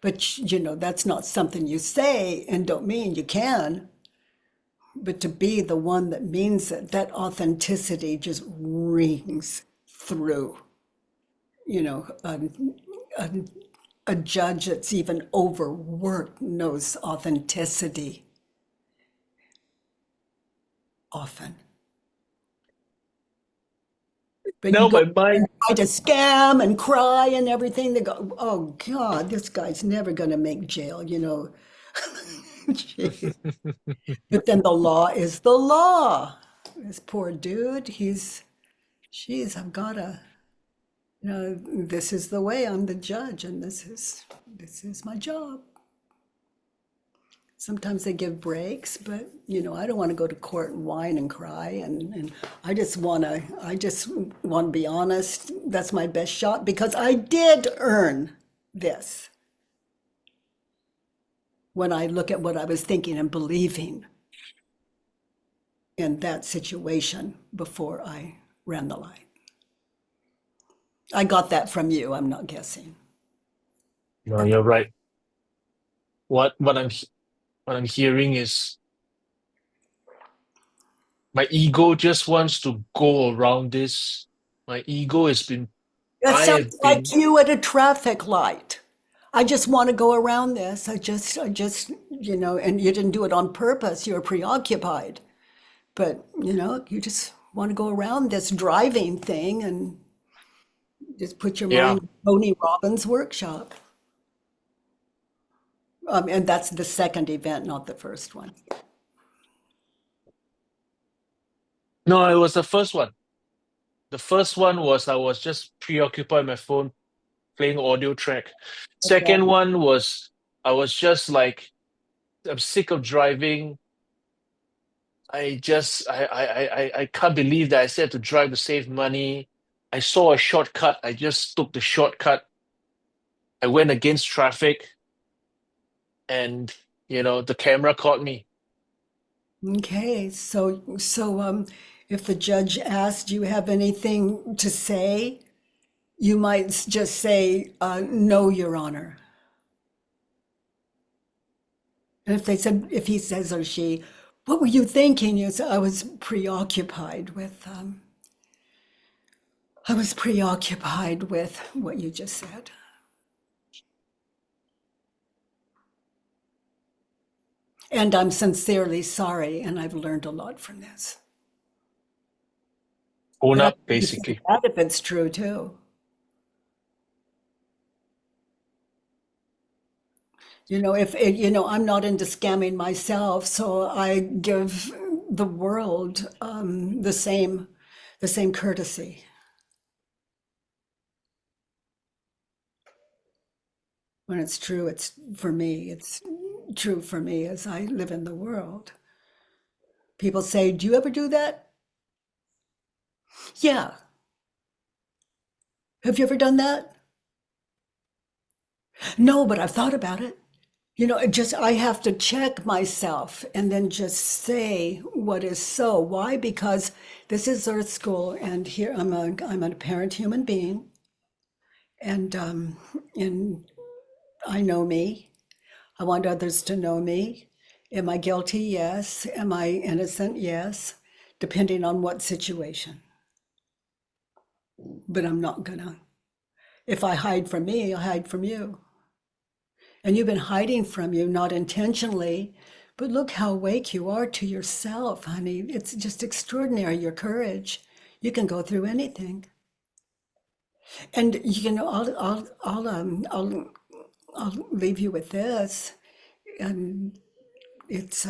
A: But that's not something you say and don't mean you can. But to be the one that means it, that authenticity just rings through. A judge that's even overworked knows authenticity often. But
C: Now
A: you go
C: my mind.
A: try to scam and cry and everything. They go, oh God, this guy's never going to make jail, But then the law is the law. This poor dude, I've got to, this is the way. I'm the judge, and this is my job. Sometimes they give breaks, but I don't want to go to court and whine and cry, and I just want to be honest. That's my best shot, because I did earn this. When I look at what I was thinking and believing in that situation before I ran the line. I got that from you. I'm not guessing.
C: No, you're right. What I'm hearing is my ego just wants to go around this. My ego has been.
A: That
C: I have
A: sounds like
C: been.
A: you at a traffic light. I just want to go around this. I just, and you didn't do it on purpose. You were preoccupied. But, you just want to go around this driving thing and just put your
C: Yeah.
A: mind in Tony Robbins' workshop. And that's the second event, not the first one.
C: No, it was the first one. The first one was I was just preoccupied with my phone, playing audio track. Second one was I was just like, I'm sick of driving. I can't believe that I said to drive to save money. I saw a shortcut. I just took the shortcut. I went against traffic, and the camera caught me.
A: Okay, so if the judge asked, do you have anything to say? You might just say, no, Your Honor. And if he says or she, what were you thinking? You say, I was preoccupied with what you just said. And I'm sincerely sorry, and I've learned a lot from this.
C: Own
A: But I
C: up,
A: can say
C: basically.
A: that if it's true too. If I'm not into scamming myself, so I give the world the same courtesy. When it's true, it's for me. It's true for me as I live in the world. People say, "Do you ever do that?" Yeah. Have you ever done that? No, but I've thought about it. I have to check myself and then just say what is so. Why? Because this is Earth School, and here I'm a parent human being, and I know me. I want others to know me. Am I guilty? Yes. Am I innocent? Yes. Depending on what situation. But I'm not gonna. If I hide from me, I hide from you. And you've been hiding from you, not intentionally, but look how awake you are to yourself, honey. It's just extraordinary, your courage. You can go through anything. And I'll leave you with this. And it's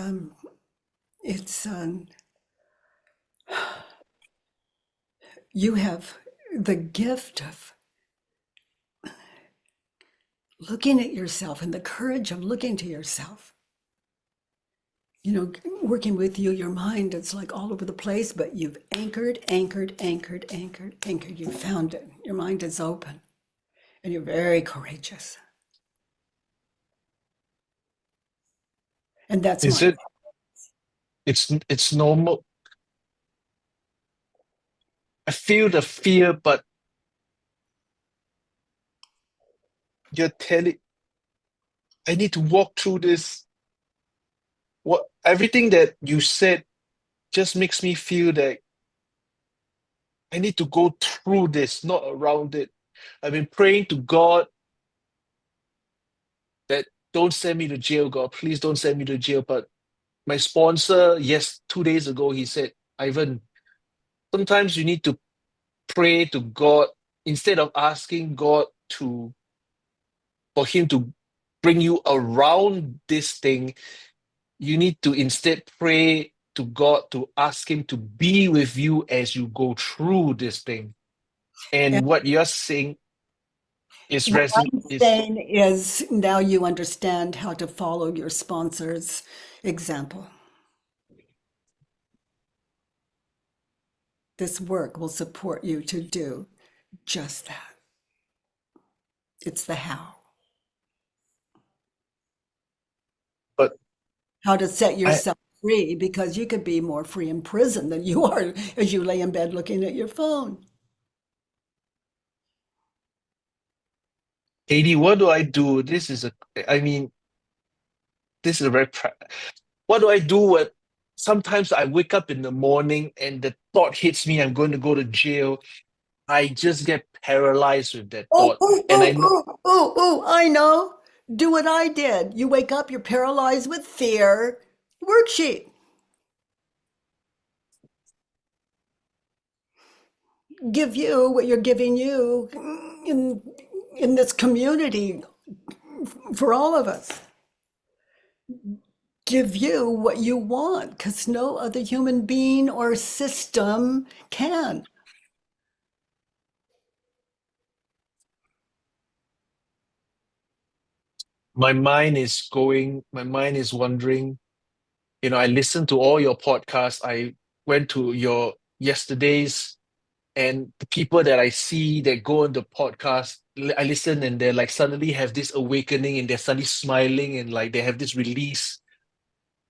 A: you have the gift of looking at yourself and the courage of looking to yourself. Working with you, your mind, it's like all over the place, but you've anchored. You found it. Your mind is open, and you're very courageous. And that's
C: Is
A: my.
C: it? It's normal. I feel the fear, but you're telling I need to walk through this. Everything that you said just makes me feel that I need to go through this, not around it. I've been praying to God that don't send me to jail, God. Please don't send me to jail. But my sponsor, 2 days ago, he said, Ivan, sometimes you need to pray to God instead of asking God for him to bring you around this thing. You need to instead pray to God to ask him to be with you as you go through this thing. And what you're saying is
A: What I'm saying is now you understand how to follow your sponsor's example. This work will support you to do just that. It's the how.
C: But
A: How to set yourself free, because you could be more free in prison than you are as you lay in bed looking at your phone.
C: Katie, what do I do? This is a very what do I do when sometimes I wake up in the morning and the thought hits me I'm going to go to jail, I just get paralyzed with that
A: Oh,
C: thought. And I know
A: I know. Do what I did. You wake up, you're paralyzed with fear. Worksheet. Give you what you're giving you in this community for all of us. Give you what you want, because no other human being or system can.
C: my mind is wandering. I listened to all your podcasts. I went to your yesterday's, and the people that I see that go on the podcast, I listen and they're like suddenly have this awakening and they're suddenly smiling and like they have this release.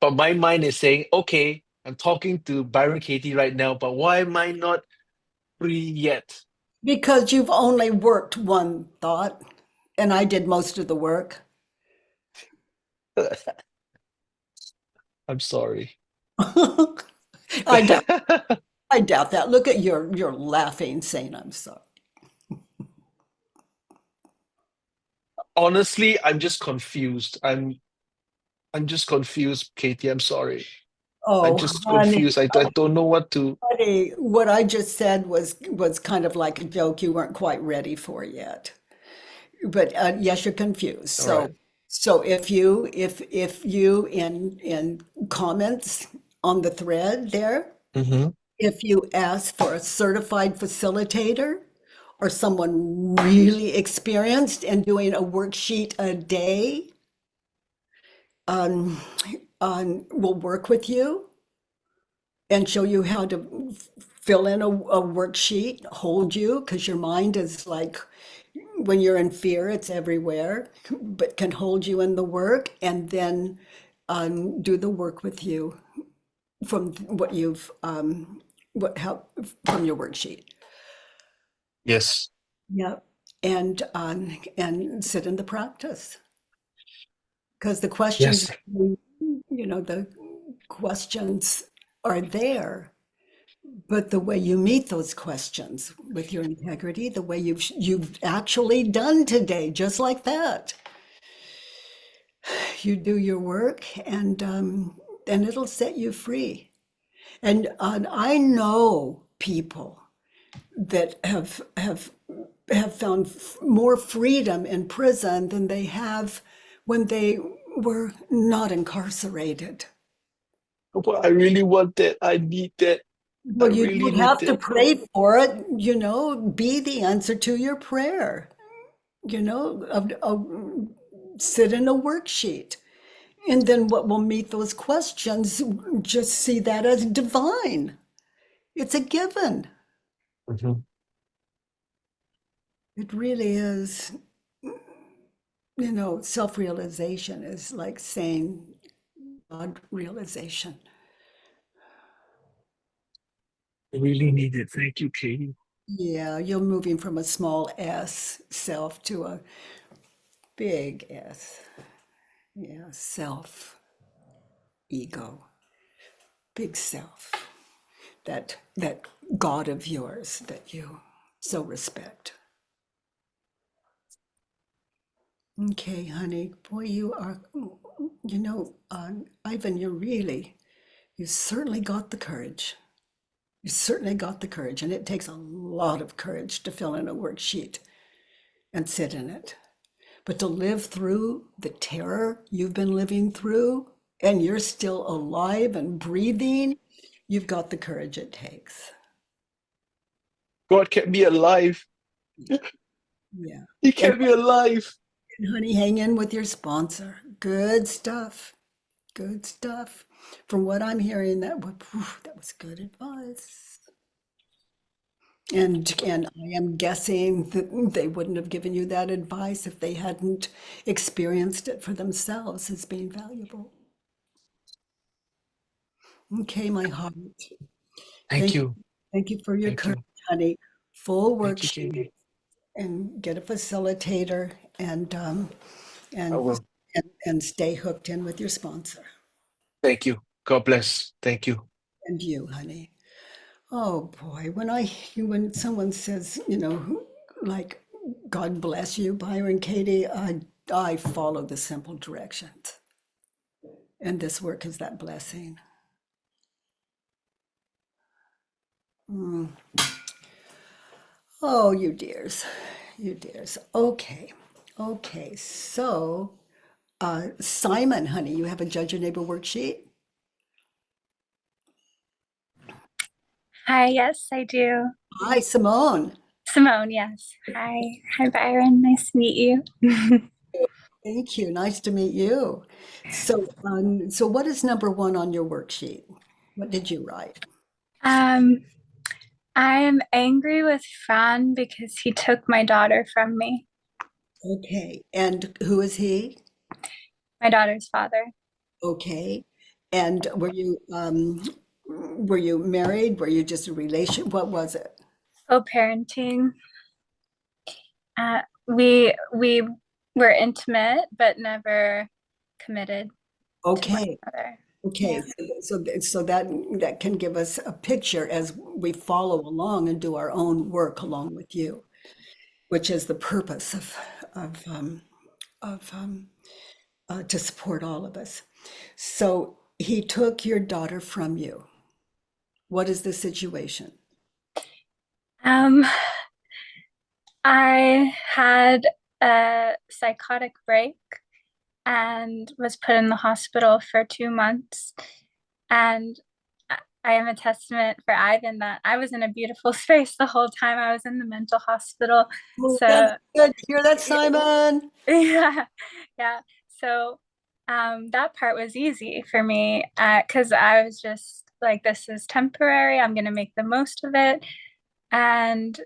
C: But my mind is saying, okay, I'm talking to Byron Katie right now, but why am I not free yet?
A: Because you've only worked one thought, and I did most of the work.
C: I'm sorry.
A: I doubt that. Look at you're laughing, saying I'm sorry.
C: Honestly, I'm just confused. I'm just confused, Katie. I'm sorry. I'm
A: Oh,
C: just
A: honey,
C: confused. I don't know what to.
A: honey, what I just said was kind of like a joke you weren't quite ready for yet. But yes, you're confused.
C: All right.
A: So if you in comments on the thread there,
C: Mm-hmm.
A: if you ask for a certified facilitator or someone really experienced in doing a worksheet a day, will work with you and show you how to fill in a worksheet, hold you, because your mind is like, when you're in fear, it's everywhere, but can hold you in the work, and then do the work with you from what you've from your worksheet.
C: Yes.
A: Yeah, and sit in the practice, because the questions,
C: Yes.
A: the questions are there, but the way you meet those questions with your integrity, the way you've actually done today, just like that, you do your work, and it'll set you free. And I know people that have found more freedom in prison than they have when they were not incarcerated.
C: Well, I really want that. I need that. I
A: Well, you
C: really
A: don't
C: need
A: have to
C: that.
A: pray for it, be the answer to your prayer, sit in a worksheet. And then what will meet those questions, just see that as divine. It's a given.
C: Mhm.
A: It really is. Self-realization is like saying God realization.
C: I really need it. Thank you, Katie.
A: Yeah, you're moving from a small S self to a big S. Yeah, self, ego, big self. That God of yours that you so respect. Okay, honey. Boy, you are, Ivan, you certainly got the courage. You certainly got the courage, and it takes a lot of courage to fill in a worksheet and sit in it. But to live through the terror you've been living through, and you're still alive and breathing, you've got the courage it takes.
C: God kept me alive.
A: Yeah.
C: He
A: And
C: kept me alive.
A: honey, hang in with your sponsor. Good stuff. Good stuff. From what I'm hearing, that was good advice. And I am guessing that they wouldn't have given you that advice if they hadn't experienced it for themselves as being valuable. Okay, my heart.
C: Thank you.
A: Thank you for your
C: Thank
A: courage,
C: you.
A: honey. Full
C: Thank you,
A: worksheet,
C: Katie.
A: and get a facilitator, and
C: I
A: and
C: will.
A: and stay hooked in with your sponsor
C: Thank you. God bless. Thank you.
A: and you, honey. Oh boy, when someone says, like, God bless you, Byron Katie, I follow the simple directions. And this work is that blessing. Oh, you dears, you dears. Okay, so Simon, honey, you have a Judge Your Neighbor worksheet?
D: Hi, yes, I do.
A: Hi, Simone.
D: Simone, yes. Hi. Hi, Byron. Nice to meet you.
A: Thank you. Nice to meet you. So what is number 1 on your worksheet? What did you write?
D: I am angry with Fran because he took my daughter from me,
A: Okay, and who is he?
D: my daughter's father.
A: Okay, and were you married? Were you just a relation? What was it?
D: Co-parenting. We were intimate, but never committed to one
A: Okay,
D: another.
A: okay. So that can give us a picture as we follow along and do our own work along with you, which is the purpose of to support all of us. So he took your daughter from you. What is the situation?
D: I had a psychotic break and was put in the hospital for 2 months. And I am a testament for Ivan that I was in a beautiful space the whole time I was in the mental hospital.
A: Oh,
D: So
A: that's good. Hear that, Simon?
D: yeah. So that part was easy for me because I was just like, this is temporary. I'm going to make the most of it. And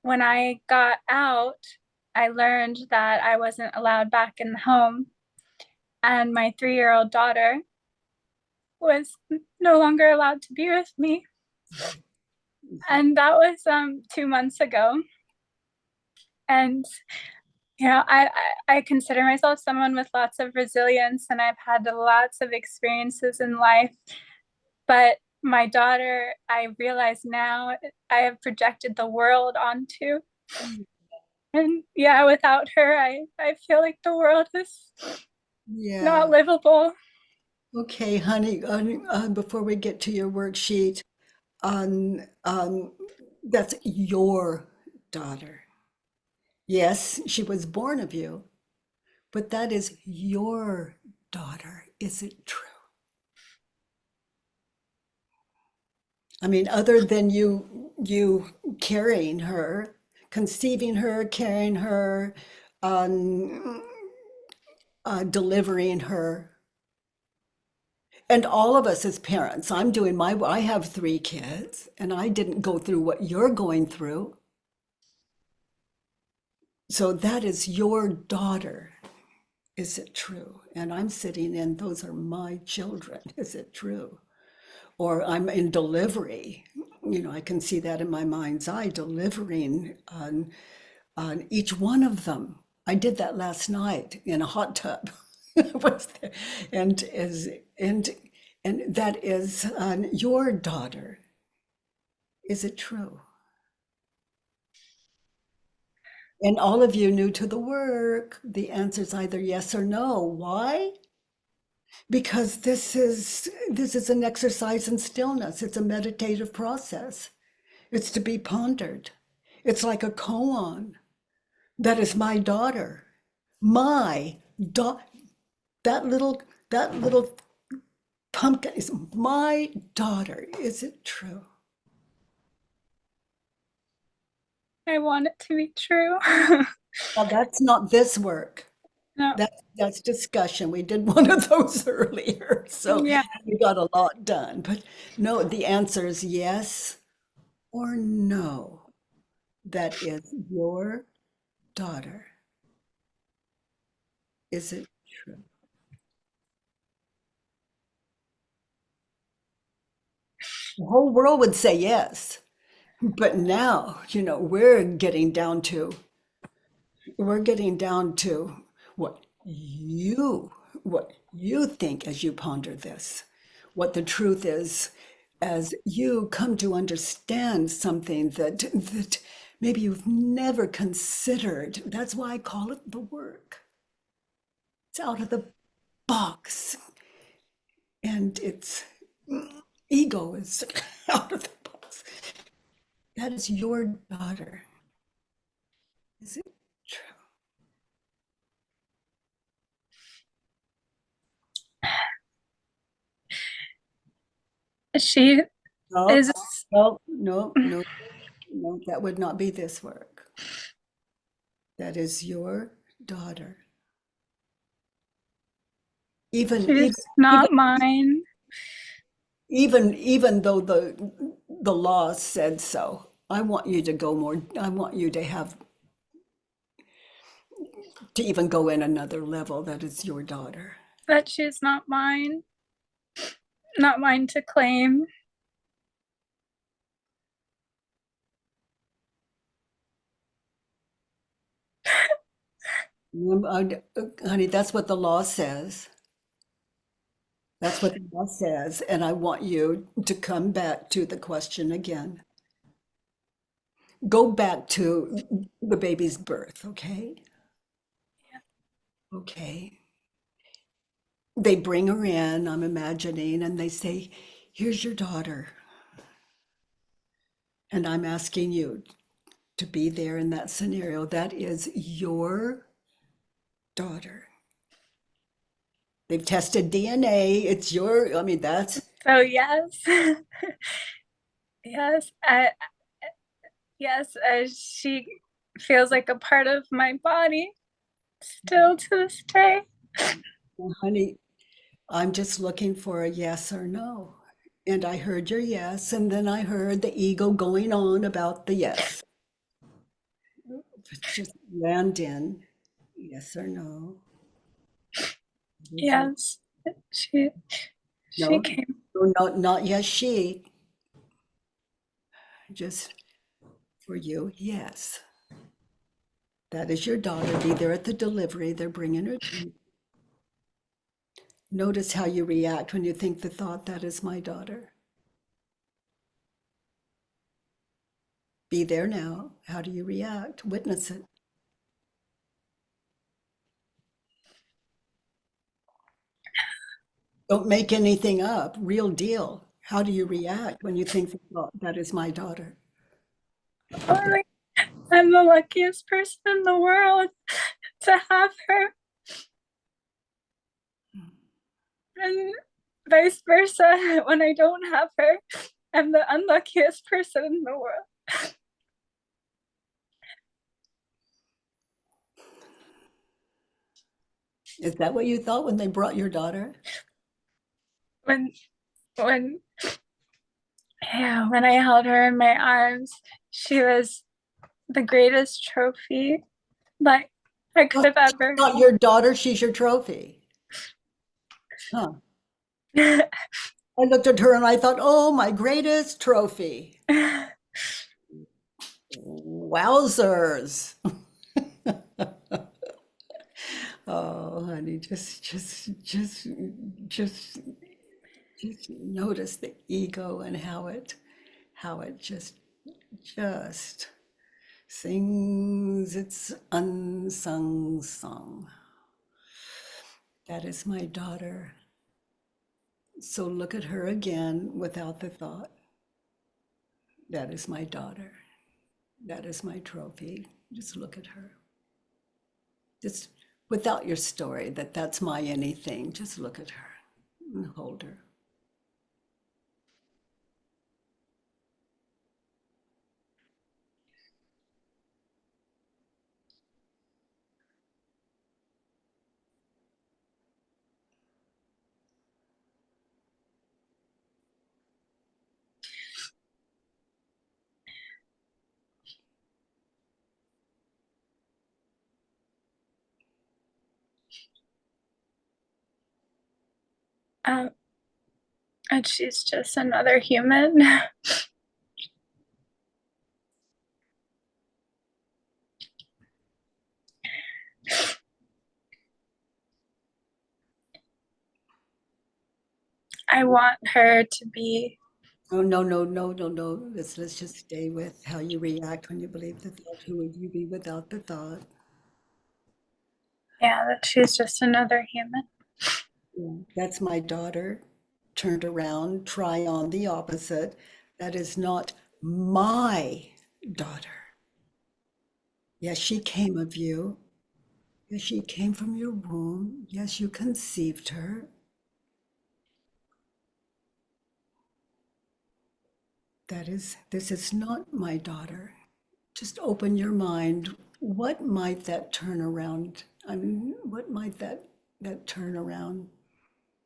D: when I got out, I learned that I wasn't allowed back in the home. And my 3-year-old daughter was no longer allowed to be with me. And that was 2 months ago. And I consider myself someone with lots of resilience, and I've had lots of experiences in life. But my daughter, I realize now, I have projected the world onto. And without her, I feel like the world is not livable.
A: Okay, honey, before we get to your worksheet, that's your daughter. Yes, she was born of you, but that is your daughter. Is it true? I mean, other than you carrying her, conceiving her, carrying her, delivering her, and all of us as parents, I have 3 kids, and I didn't go through what you're going through. So that is your daughter. Is it true? And I'm sitting in, those are my children. Is it true? Or I'm in delivery. I can see that in my mind's eye, delivering on each one of them. I did that last night in a hot tub. Was there, and that is your daughter. Is it true? And all of you new to the work, the answer is either yes or no. Why? Because this is an exercise in stillness. It's a meditative process. It's to be pondered. It's like a koan. That is my daughter. That little pumpkin is my daughter. Is it true?
D: I want it to be true.
A: Well, that's not this work.
D: No.
A: That's discussion. We did one of those earlier, so
D: Yeah.
A: we got a lot done. But no, the answer is yes or no. That is your daughter. Is it true? The whole world would say yes. But now, we're getting down to what you think as you ponder this, what the truth is as you come to understand something that maybe you've never considered. That's why I call it the work. It's out of the box. And its ego is out of the box. That is your daughter. Is it true?
D: She
A: No,
D: is,
A: no, that would not be this work. That is your daughter.
D: she's not mine.
A: Even though the law said so, I want you to go more, I want you to even go in another level. That is your daughter.
D: That she's not mine to claim.
A: Honey, that's what the law says. That's what the law says. And I want you to come back to the question again. Go back to the baby's birth, okay?
D: Yeah.
A: Okay. They bring her in, I'm imagining, and they say, here's your daughter. And I'm asking you to be there in that scenario. That is your daughter. They've tested DNA. It's your, I mean, that's.
D: So yes. Yes. Yes, she feels like a part of my body still to this day.
A: Well, honey, I'm just looking for a yes or no. And I heard your yes, and then I heard the ego going on about the yes. Just land in yes or no.
D: Yes, she
A: No,
D: came.
A: no, not yes, she. Just for you, yes. That is your daughter. Be there at the delivery. They're bringing her to you. Notice how you react when you think the thought, that is my daughter. Be there now. How do you react? Witness it. Don't make anything up. Real deal. How do you react when you think the thought, that is my daughter?
D: Oh, like, I'm the luckiest person in the world to have her. And vice versa, when I don't have her, I'm the unluckiest person in the world.
A: Is that what you thought when they brought your daughter?
D: When I held her in my arms, she was the greatest trophy that I could have ever.
A: She's not your daughter, she's your trophy. Huh. I looked at her and I thought, oh, my greatest trophy. Wowzers. Oh, honey, just notice the ego and how it just sings its unsung song. That is my daughter. So look at her again without the thought. That is my daughter. That is my trophy. Just look at her. Just without your story that that's my anything. Just look at her and hold her.
D: And she's just another human. I want her to be
A: Oh, no, no, no, no, no. Let's just stay with how you react when you believe the thought. Who would you be without the thought?
D: Yeah, that she's just another human.
A: Yeah, that's my daughter. Turned around, try on the opposite. That is not my daughter. Yes, she came of you. Yes, she came from your womb. Yes, you conceived her. This is not my daughter. Just open your mind. What might that turn around? I mean, what might that turn around?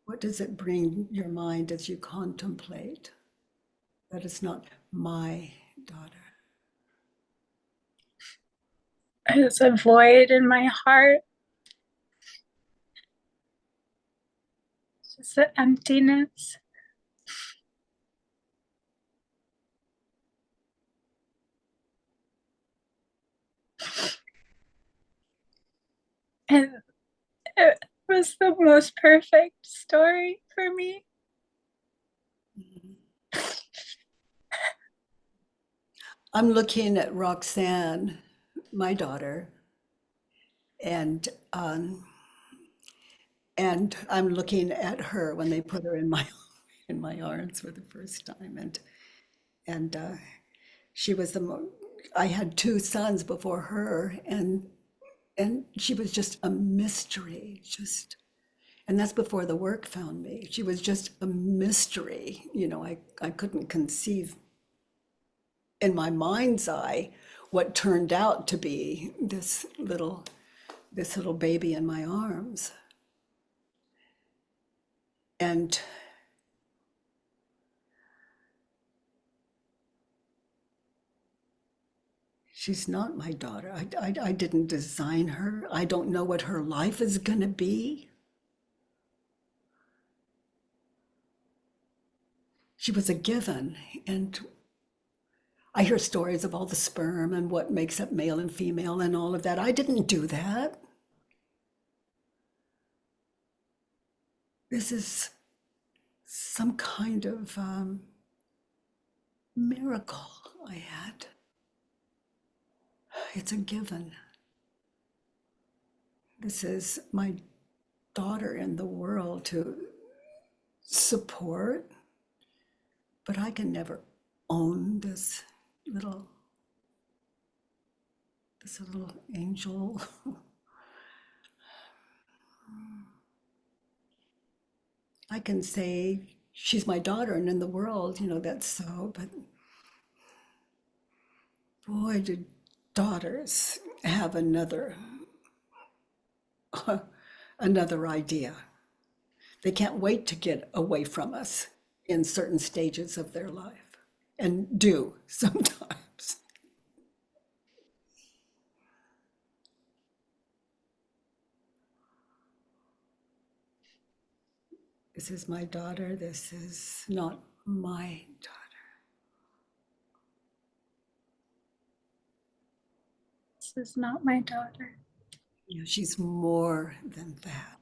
A: What does it bring your mind as you contemplate? That is not my daughter.
D: There's a void in my heart. Just an emptiness. And it was the most perfect story for me.
A: I'm looking at Roxanne, my daughter, and I'm looking at her when they put her in my arms for the first time, and she was I had two sons before her, and she was just a mystery, and that's before the work found me. She was just a mystery. I couldn't conceive in my mind's eye what turned out to be this little baby in my arms. And she's not my daughter. I didn't design her. I don't know what her life is going to be. She was a given. And I hear stories of all the sperm and what makes up male and female and all of that. I didn't do that. This is some kind of miracle I had. It's a given. This is my daughter in the world to support, but I can never own this little angel. I can say she's my daughter and in the world, that's so, but boy, do daughters have another idea. They can't wait to get away from us in certain stages of their life, and do sometimes. This is my daughter. This is not my daughter.
D: This is not my daughter.
A: She's more than that.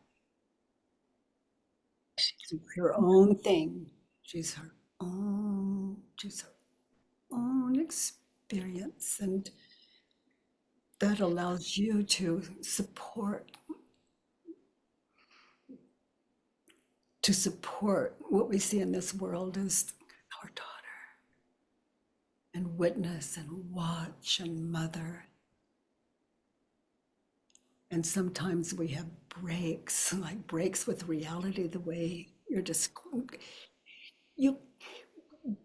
A: She's her own thing. She's her own experience, and that allows you to support what we see in this world as our daughter, and witness and watch and mother. And sometimes we have breaks with reality, the way you're just,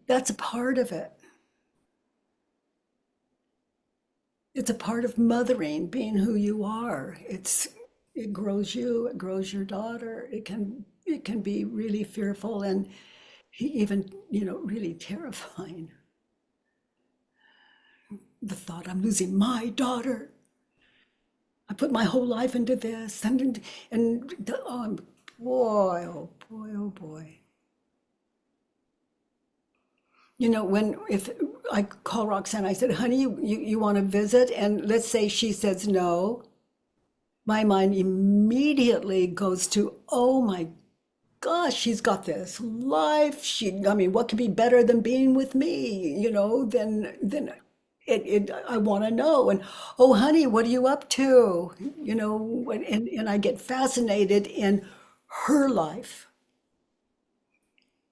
A: that's a part of it. It's a part of mothering, being who you are. It grows you, it grows your daughter. It can be really fearful and even, really terrifying. The thought, I'm losing my daughter. I put my whole life into this, and oh boy, oh boy, oh boy. If I call Roxanne, I said, honey, you want to visit? And let's say she says no. My mind immediately goes to, oh my gosh, she's got this life. I mean, what could be better than being with me? I want to know. And, oh, honey, what are you up to? And I get fascinated in her life.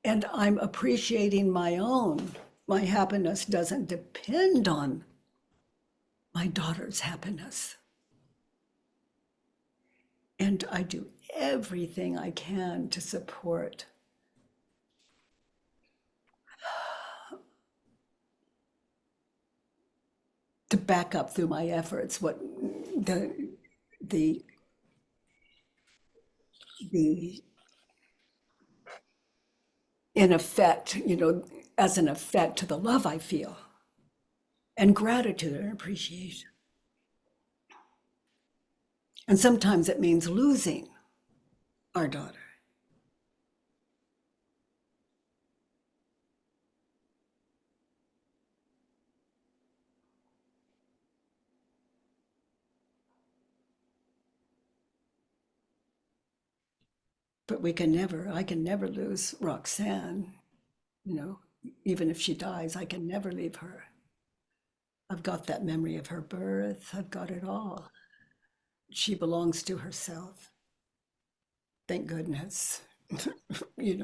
A: And I'm appreciating my own. My happiness doesn't depend on my daughter's happiness. And I do everything I can to support to back up through my efforts what the in effect, as an effect to the love I feel and gratitude and appreciation. And sometimes it means losing our daughter. But I can never lose Roxanne, even if she dies, I can never leave her. I've got that memory of her birth. I've got it all. She belongs to herself. Thank goodness.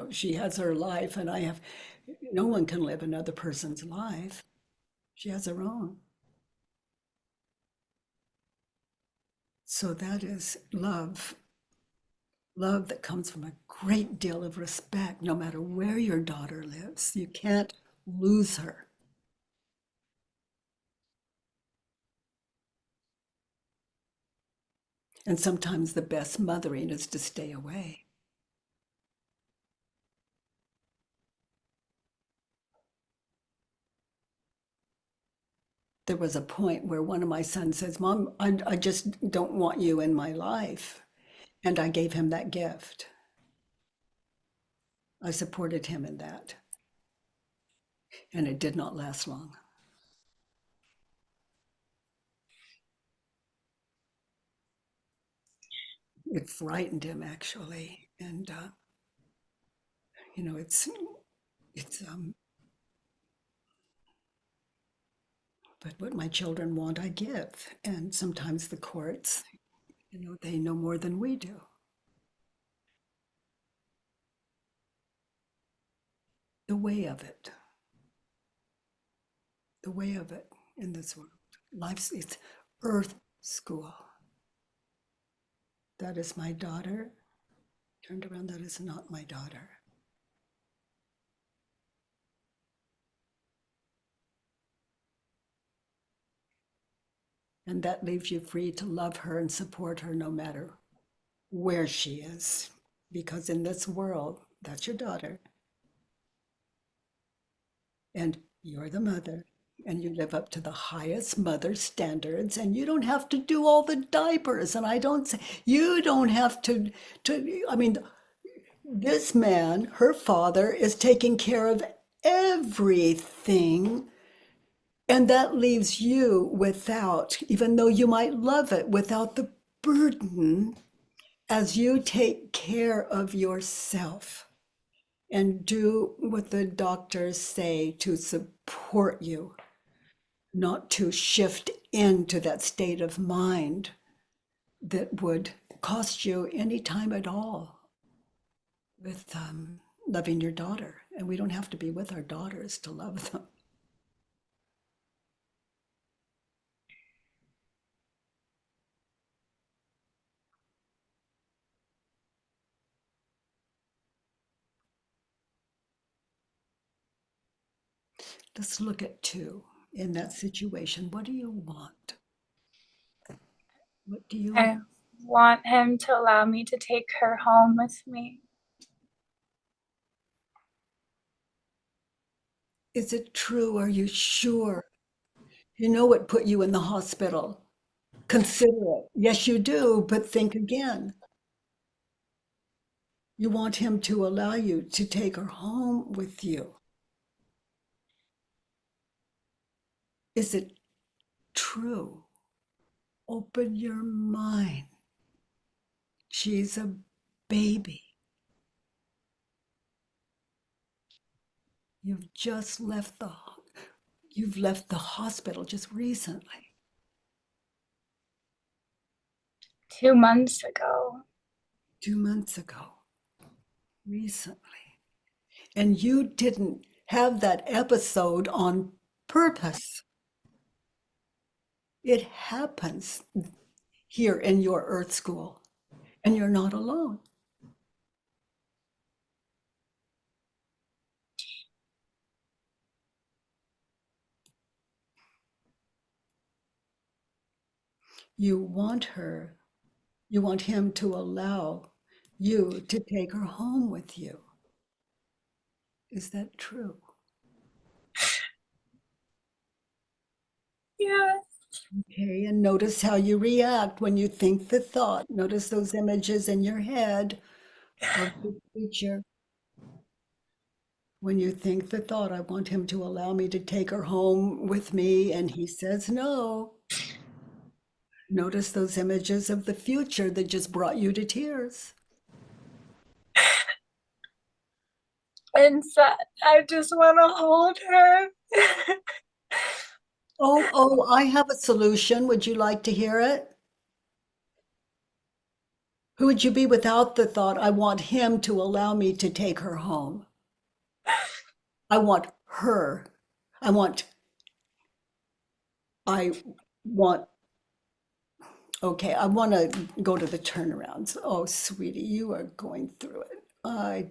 A: She has her life, and no one can live another person's life. She has her own. So that is love that comes from a great deal of respect, no matter where your daughter lives. You can't lose her. And sometimes the best mothering is to stay away. There was a point where one of my sons says, Mom, I just don't want you in my life. And I gave him that gift. I supported him in that. And it did not last long. It frightened him, actually. And, but what my children want, I give. And sometimes the courts, they know more than we do. The way of it in this world. It's earth school. That is my daughter. Turned around, that is not my daughter. And that leaves you free to love her and support her no matter where she is. Because in this world, that's your daughter. And you're the mother. And you live up to the highest mother standards. And you don't have to do all the diapers. And I don't say, you don't have to I mean, this man, her father, is taking care of everything. And that leaves you without, even though you might love it, without the burden as you take care of yourself and do what the doctors say to support you, not to shift into that state of mind that would cost you any time at all with loving your daughter. And we don't have to be with our daughters to love them. Let's look at two in that situation. What do you want? What do you
D: I want him to allow me to take her home with me.
A: Is it true? Are you sure? You know what put you in the hospital. Consider it. Yes, you do, but think again. You want him to allow you to take her home with you. Is it true? Open your mind. She's a baby. You've left the hospital just recently.
D: 2 months ago.
A: 2 months ago. Recently. And you didn't have that episode on purpose. It happens here in your Earth School, and you're not alone. You want him to allow you to take her home with you. Is that true?
D: Yeah.
A: Okay, and notice how you react when you think the thought. Notice those images in your head of the future. When you think the thought, I want him to allow me to take her home with me, and he says no. Notice those images of the future that just brought you to tears.
D: Inside, I just want to hold her.
A: Oh, I have a solution. Would you like to hear it? Who would you be without the thought, I want him to allow me to take her home? I want her. I want, okay, I want to go to the turnarounds. Oh, sweetie, you are going through it. I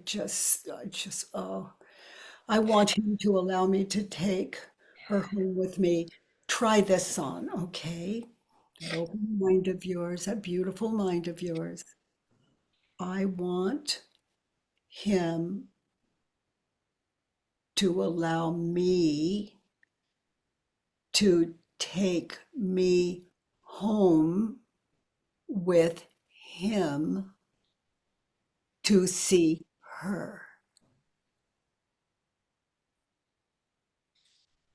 A: want him to allow me to take her home with me. Try this on, okay? That open mind of yours, that beautiful mind of yours. I want him to allow me to take me home with him to see her.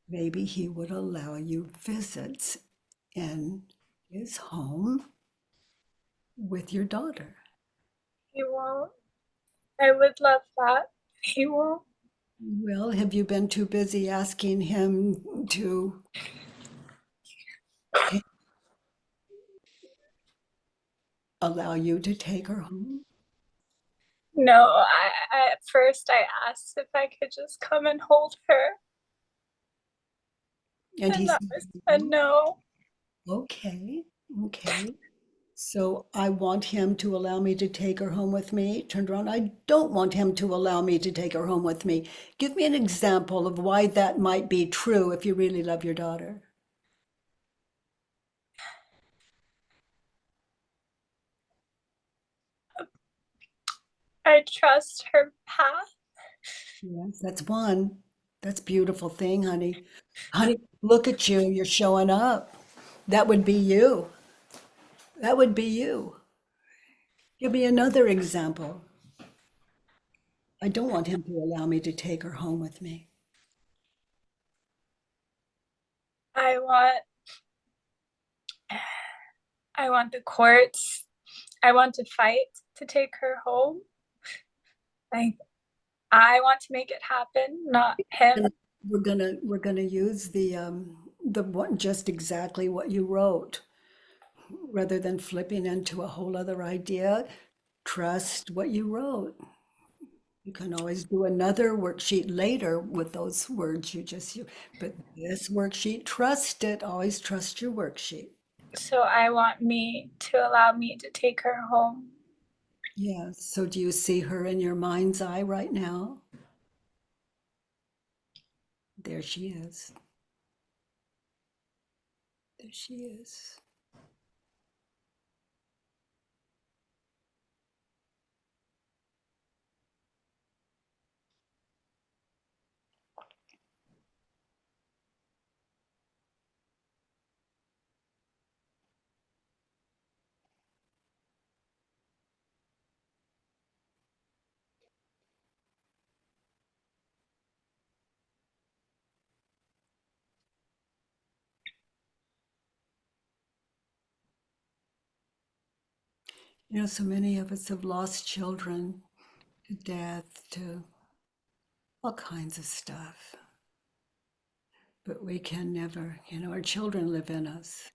A: Maybe he would allow you visits in his home with your daughter.
D: He won't. I would love that. He won't.
A: Well, have you been too busy asking him to allow you to take her home?
D: No, I at first I asked if I could just come and hold her.
A: And he
D: that
A: said,
D: was a no.
A: okay. So I want him to allow me to take her home with me. Turned around, I don't want him to allow me to take her home with me. Give me an example of why that might be true if you really love your daughter.
D: I trust her path.
A: Yes, that's one. That's a beautiful thing, honey. Honey, look at you. You're showing up. That would be you. That would be you. Give me another example. I don't want him to allow me to take her home with me.
D: I want the courts. I want to fight to take her home. Like, I want to make it happen, not him.
A: We're gonna use the one, just exactly what you wrote, rather than flipping into a whole other idea. Trust what you wrote. You can always do another worksheet later with those words you just used, but this worksheet, trust it. Always trust your worksheet.
D: So I want me to allow me to take her home.
A: Yeah. So do you see her in your mind's eye right now? There she is. There she is. You know, so many of us have lost children to death, to all kinds of stuff. But we can never, our children live in us.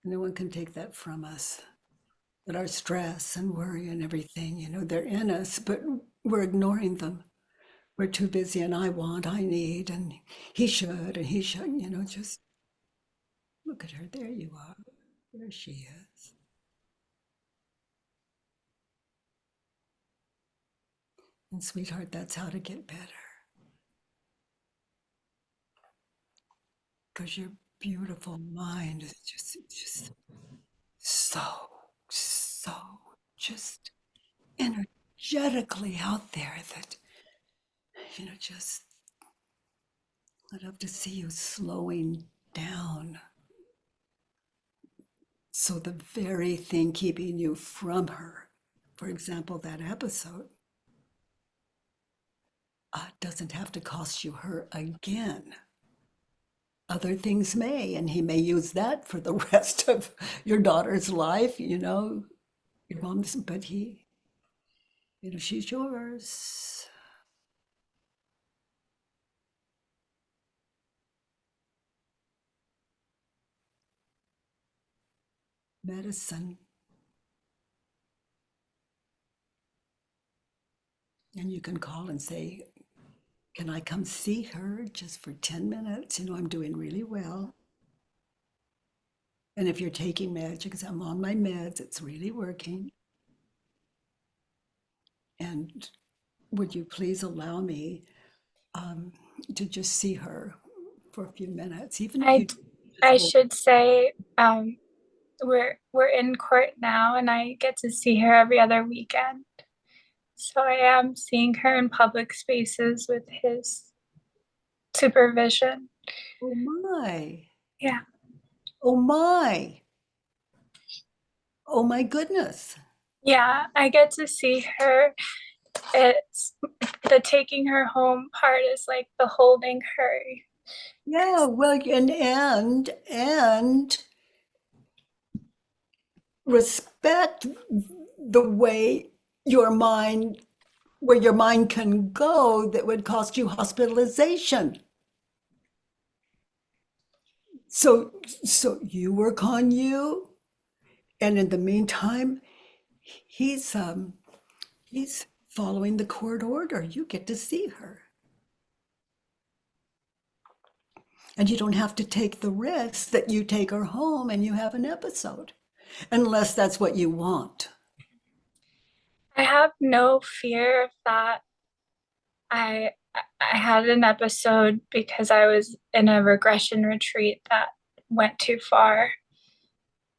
A: No one can take that from us. But our stress and worry and everything, they're in us, but we're ignoring them. We're too busy, and I want, I need, and he should, just look at her. There you are. There she is. And sweetheart, that's how to get better. Because your beautiful mind is just so just energetically out there that, just, I'd love to see you slowing down. So the very thing keeping you from her, for example, that episode, doesn't have to cost you her again. Other things may, and he may use that for the rest of your daughter's life, your mom's, but he, she's yours. Medicine. And you can call and say, can I come see her just for 10 minutes? I'm doing really well. And if you're taking meds, because I'm on my meds, it's really working. And would you please allow me to just see her for a few minutes? Even if
D: I should say we're in court now, and I get to see her every other weekend. So I am seeing her in public spaces with his supervision.
A: Oh my.
D: Yeah.
A: Oh my. Oh my goodness.
D: Yeah, I get to see her. It's the taking her home part is like the holding her.
A: Yeah, well, and respect the way where your mind can go that would cost you hospitalization. So you work on you, and in the meantime, he's following the court order. You get to see her. And you don't have to take the risk that you take her home and you have an episode, unless that's what you want.
D: I have no fear of that. I had an episode because I was in a regression retreat that went too far,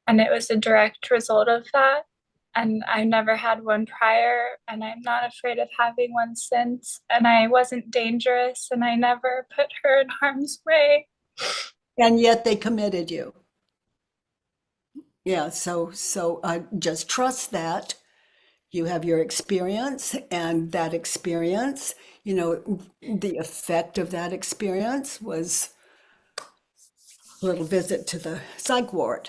D: and it was a direct result of that. And I never had one prior, and I'm not afraid of having one since. And I wasn't dangerous, and I never put her in harm's way.
A: And yet they committed you. Yeah, so just trust that. You have your experience, and that experience, the effect of that experience was a little visit to the psych ward.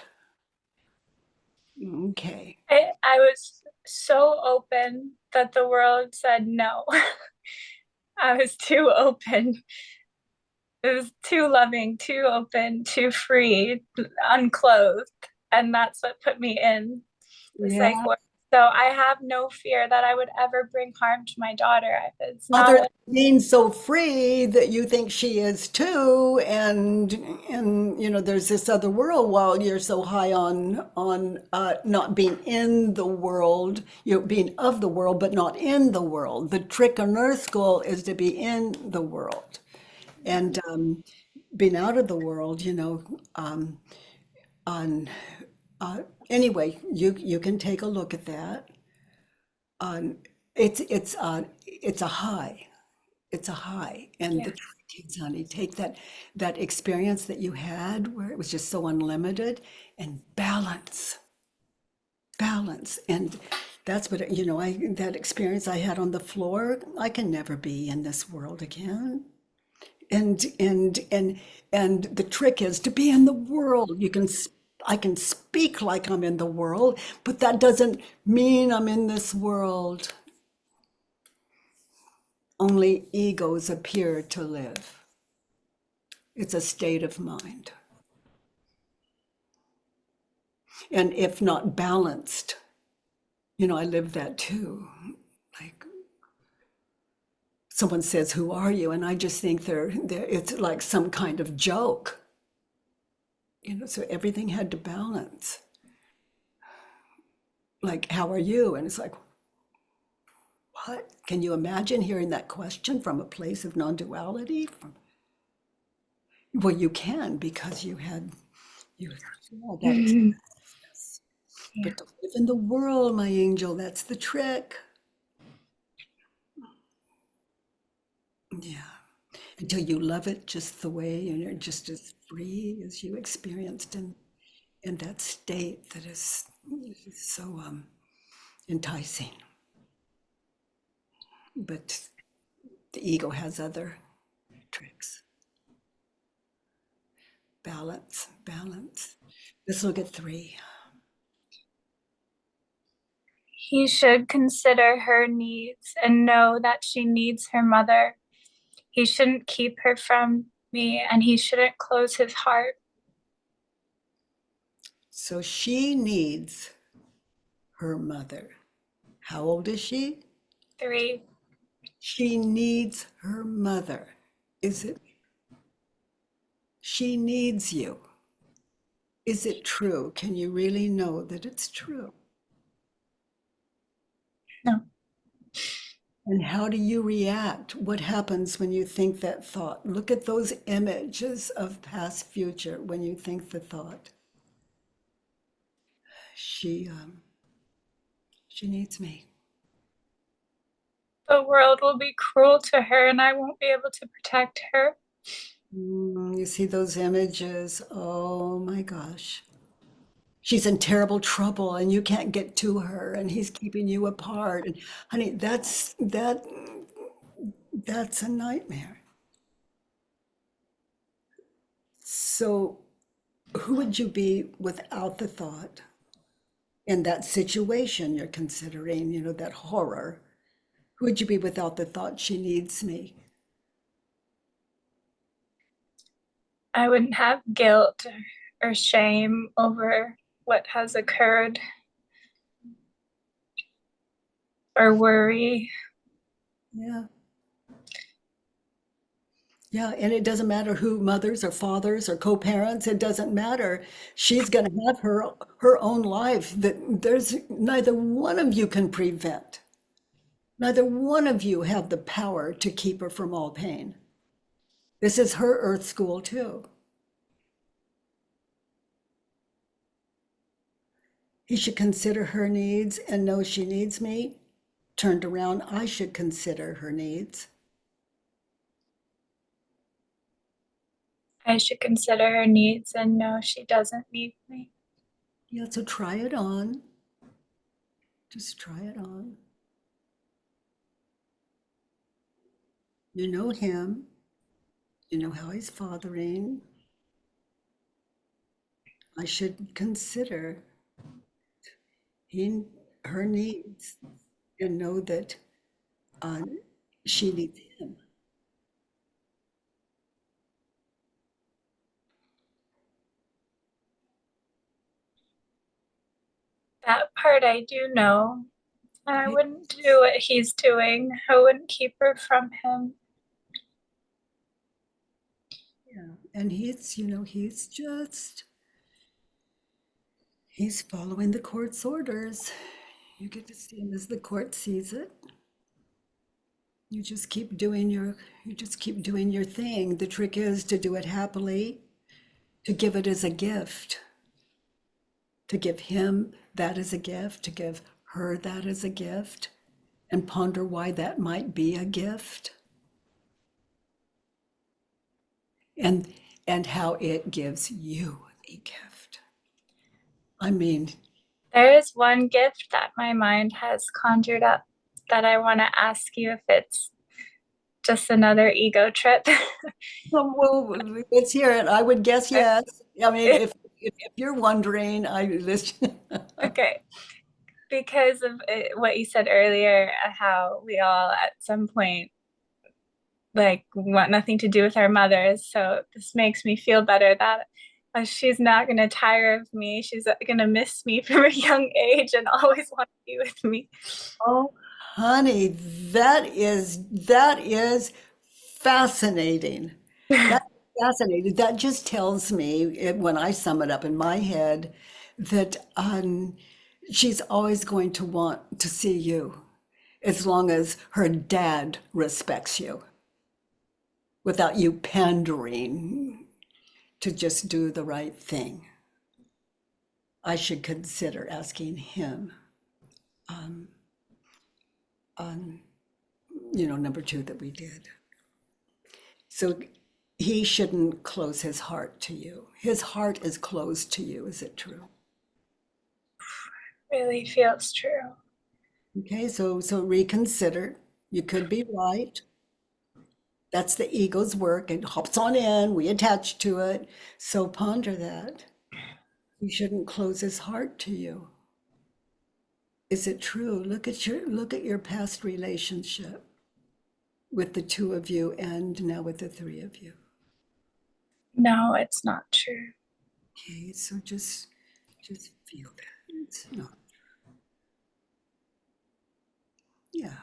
A: Okay.
D: I was so open that the world said no. I was too open. It was too loving, too open, too free, unclothed. And that's what put me in the psych ward. So I have no fear that I would ever bring harm to my daughter. It's not
A: Other than being so free that you think she is too, and there's this other world while you're so high on not being in the world, being of the world but not in the world. The trick on Earth School is to be in the world, and being out of the world. Anyway, you can take a look at that. It's a high. It's a high, and the trick is, honey, take that experience that you had where it was just so unlimited, and balance, and that's what that experience I had on the floor. I can never be in this world again. And the trick is to be in the world. I can speak like I'm in the world, but that doesn't mean I'm in this world. only egos appear to live. It's a state of mind. And if not balanced, I live that too. Like someone says, "Who are you?" And I just think it's like some kind of joke. So everything had to balance. Like, "How are you?" And it's like, what? Can you imagine hearing that question from a place of non-duality? Well, you can, because you had that experience.
D: Yeah.
A: But to live in the world, my angel, that's the trick. Yeah. Until you love it just the way, and you're just as free as you experienced in that state that is so enticing. But the ego has other tricks. Balance. Let's look at 3.
D: He should consider her needs and know that she needs her mother. He shouldn't keep her from me, and he shouldn't close his heart.
A: So she needs her mother. How old is she?
D: 3.
A: She needs her mother. Is it? She needs you. Is it true? Can you really know that it's true?
D: No.
A: And how do you react? What happens when you think that thought? Look at those images of past, future when you think the thought. She needs me.
D: The world will be cruel to her, and I won't be able to protect her.
A: You see those images? Oh my gosh. She's in terrible trouble and you can't get to her and he's keeping you apart. And honey, that's a nightmare. So who would you be without the thought in that situation you're considering, that horror? Who would you be without the thought, she needs me?
D: I wouldn't have guilt or shame over what has occurred, or worry.
A: Yeah. Yeah, and it doesn't matter who, mothers or fathers or co-parents, it doesn't matter. She's going to have her own life that there's neither one of you can prevent. Neither one of you have the power to keep her from all pain. This is her earth school too. He should consider her needs and know she needs me. Turned around, I should consider her needs.
D: I should consider her needs and know she doesn't need me.
A: Yeah, so try it on. Just try it on. You know him. You know how he's fathering. I should consider her needs and know that she needs him.
D: That part I do know. And I wouldn't do what he's doing. I wouldn't keep her from him.
A: Yeah, and he's following the court's orders. You get to see him as the court sees it. You just keep doing your thing. The trick is to do it happily, to give it as a gift, to give him that as a gift, to give her that as a gift, and ponder why that might be a gift. And how it gives you a gift. I mean,
D: there is one gift that my mind has conjured up that I want to ask you if it's just another ego trip.
A: well, let's hear it. I would guess yes. I mean, if you're wondering,
D: Okay. Because of what you said earlier, how we all at some point like want nothing to do with our mothers. So this makes me feel better that she's not going to tire of me. She's going to miss me from a young age and always want to be with me.
A: Oh, honey, that is fascinating. That's fascinating. That just tells me, when I sum it up in my head, that she's always going to want to see you as long as her dad respects you, without you pandering to just do the right thing. I should consider asking him on, number 2 that we did. So he shouldn't close his heart to you. His heart is closed to you. Is it true?
D: Really feels true.
A: Okay, so reconsider. You could be right. That's the ego's work. It hops on in, we attach to it. So ponder that. He shouldn't close his heart to you. Is it true? Look at your past relationship with the 2 of you and now with the 3 of you.
D: No, it's not true.
A: Okay, so just feel that. It's not true. Yeah.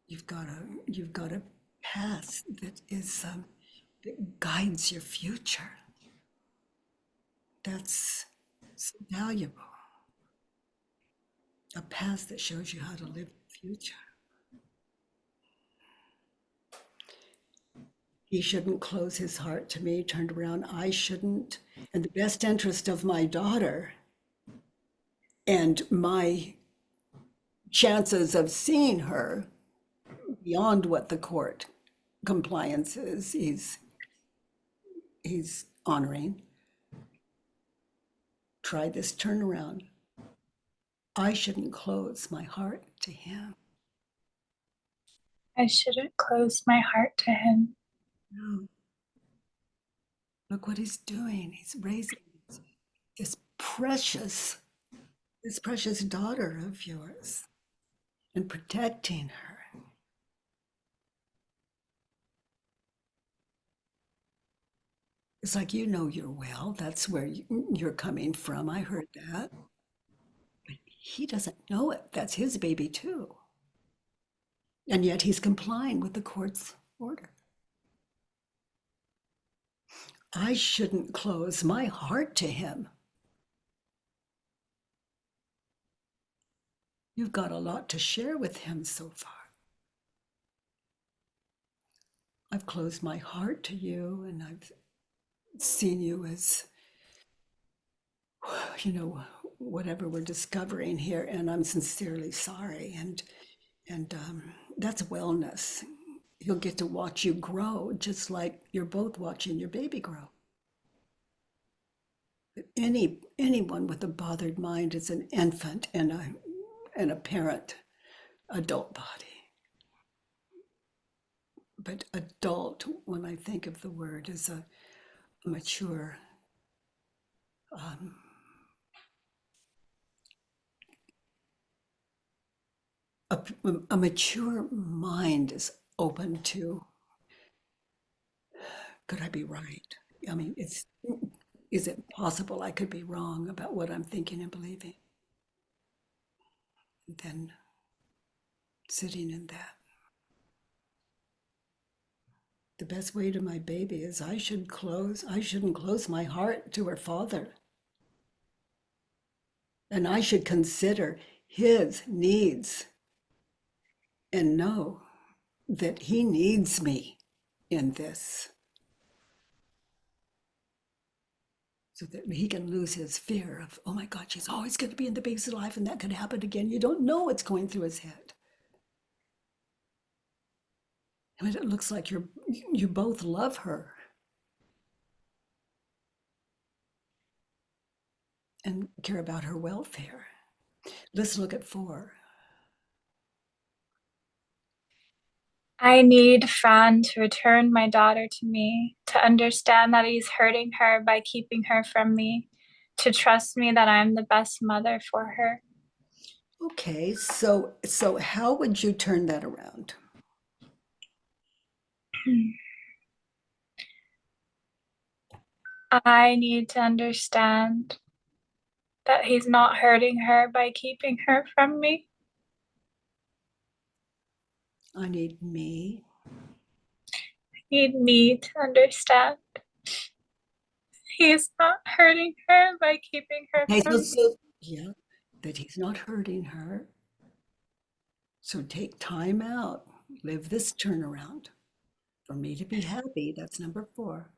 A: You've got a past that guides your future. That's so valuable. A past that shows you how to live the future. He shouldn't close his heart to me, turned around. I shouldn't. In the best interest of my daughter and my chances of seeing her beyond what the court compliance is, he's honoring. Try this turnaround. I shouldn't close my heart to him.
D: I shouldn't close my heart to him.
A: No. Look what he's doing. He's raising this precious daughter of yours and protecting her. It's like, you're well. That's where you're coming from. I heard that. But he doesn't know it. That's his baby too. And yet he's complying with the court's order. I shouldn't close my heart to him. You've got a lot to share with him so far. I've closed my heart to you, and I've seen you as, whatever we're discovering here, and I'm sincerely sorry. And that's wellness. He'll get to watch you grow, just like you're both watching your baby grow. But anyone with a bothered mind is an infant in a parent adult body. But adult, when I think of the word, is a mature, a mature mind is open to, could I be right? I mean, is it possible I could be wrong about what I'm thinking and believing? And then sitting in that. The best way to my baby is I shouldn't close my heart to her father. And I should consider his needs and know that he needs me in this, so that he can lose his fear of, oh my God, she's always going to be in the baby's life and that could happen again. You don't know what's going through his head. I mean, it looks like you both love her and care about her welfare. Let's look at 4.
D: I need Fran to return my daughter to me, to understand that he's hurting her by keeping her from me, to trust me that I'm the best mother for her.
A: Okay, so how would you turn that around?
D: I need to understand that he's not hurting her by keeping her from me.
A: I need me
D: Need me to understand he's not hurting her by keeping her
A: Okay,
D: from me.
A: yeah, that he's not hurting her. So take time out, live this turnaround. For me to be happy, that's number 4.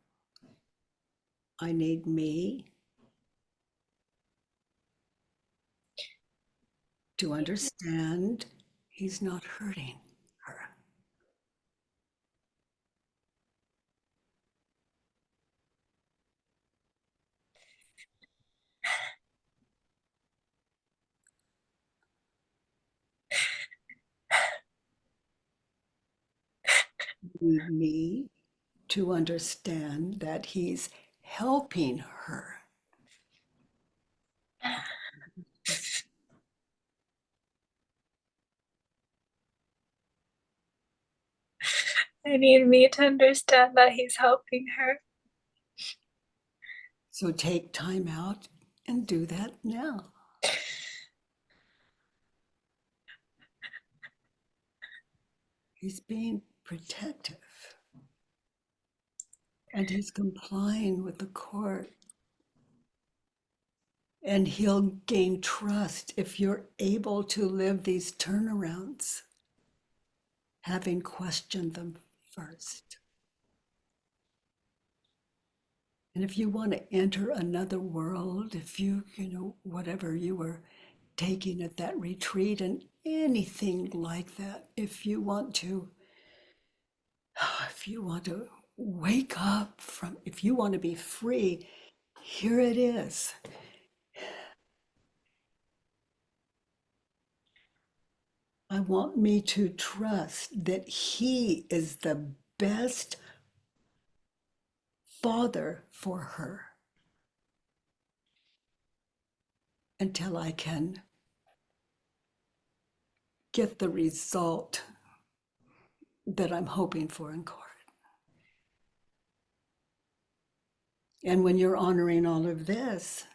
A: I need me to understand he's not hurting her. Need me to understand that he's helping her.
D: I need me to understand that he's helping her.
A: So take time out and do that now. He's being protective. And he's complying with the court. And he'll gain trust if you're able to live these turnarounds, having questioned them first. And if you want to enter another world, if you whatever you were taking at that retreat and anything like that, if you want to wake up from, if you want to be free, here it is. I want me to trust that he is the best father for her until I can get the result that I'm hoping for in court. And when you're honoring all of this,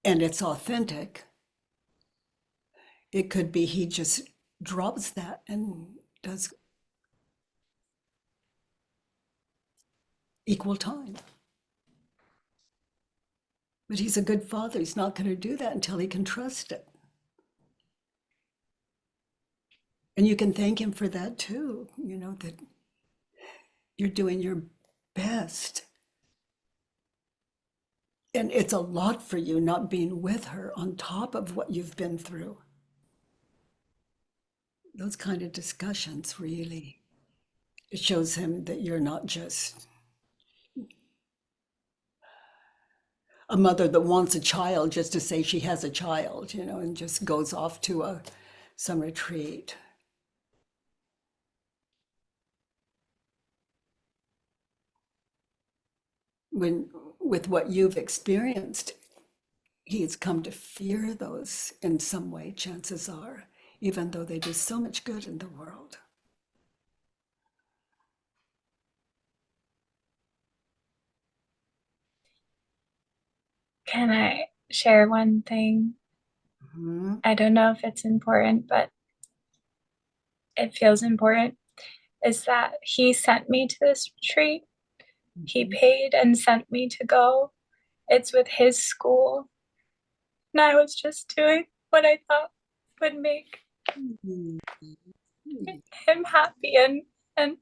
A: and it's authentic, it could be he just drops that and does equal time. But he's a good father. He's not going to do that until he can trust it. And you can thank him for that too, that you're doing your best. And it's a lot for you not being with her on top of what you've been through. Those kind of discussions really, it shows him that you're not just a mother that wants a child just to say she has a child, and just goes off to some retreat. When, with what you've experienced, he's come to fear those in some way, chances are, even though they do so much good in the world.
D: Can I share one thing?
A: Mm-hmm.
D: I don't know if it's important, but it feels important. Is that he sent me to this retreat. He paid and sent me to go. It's with his school. And I was just doing what I thought would make him happy. And I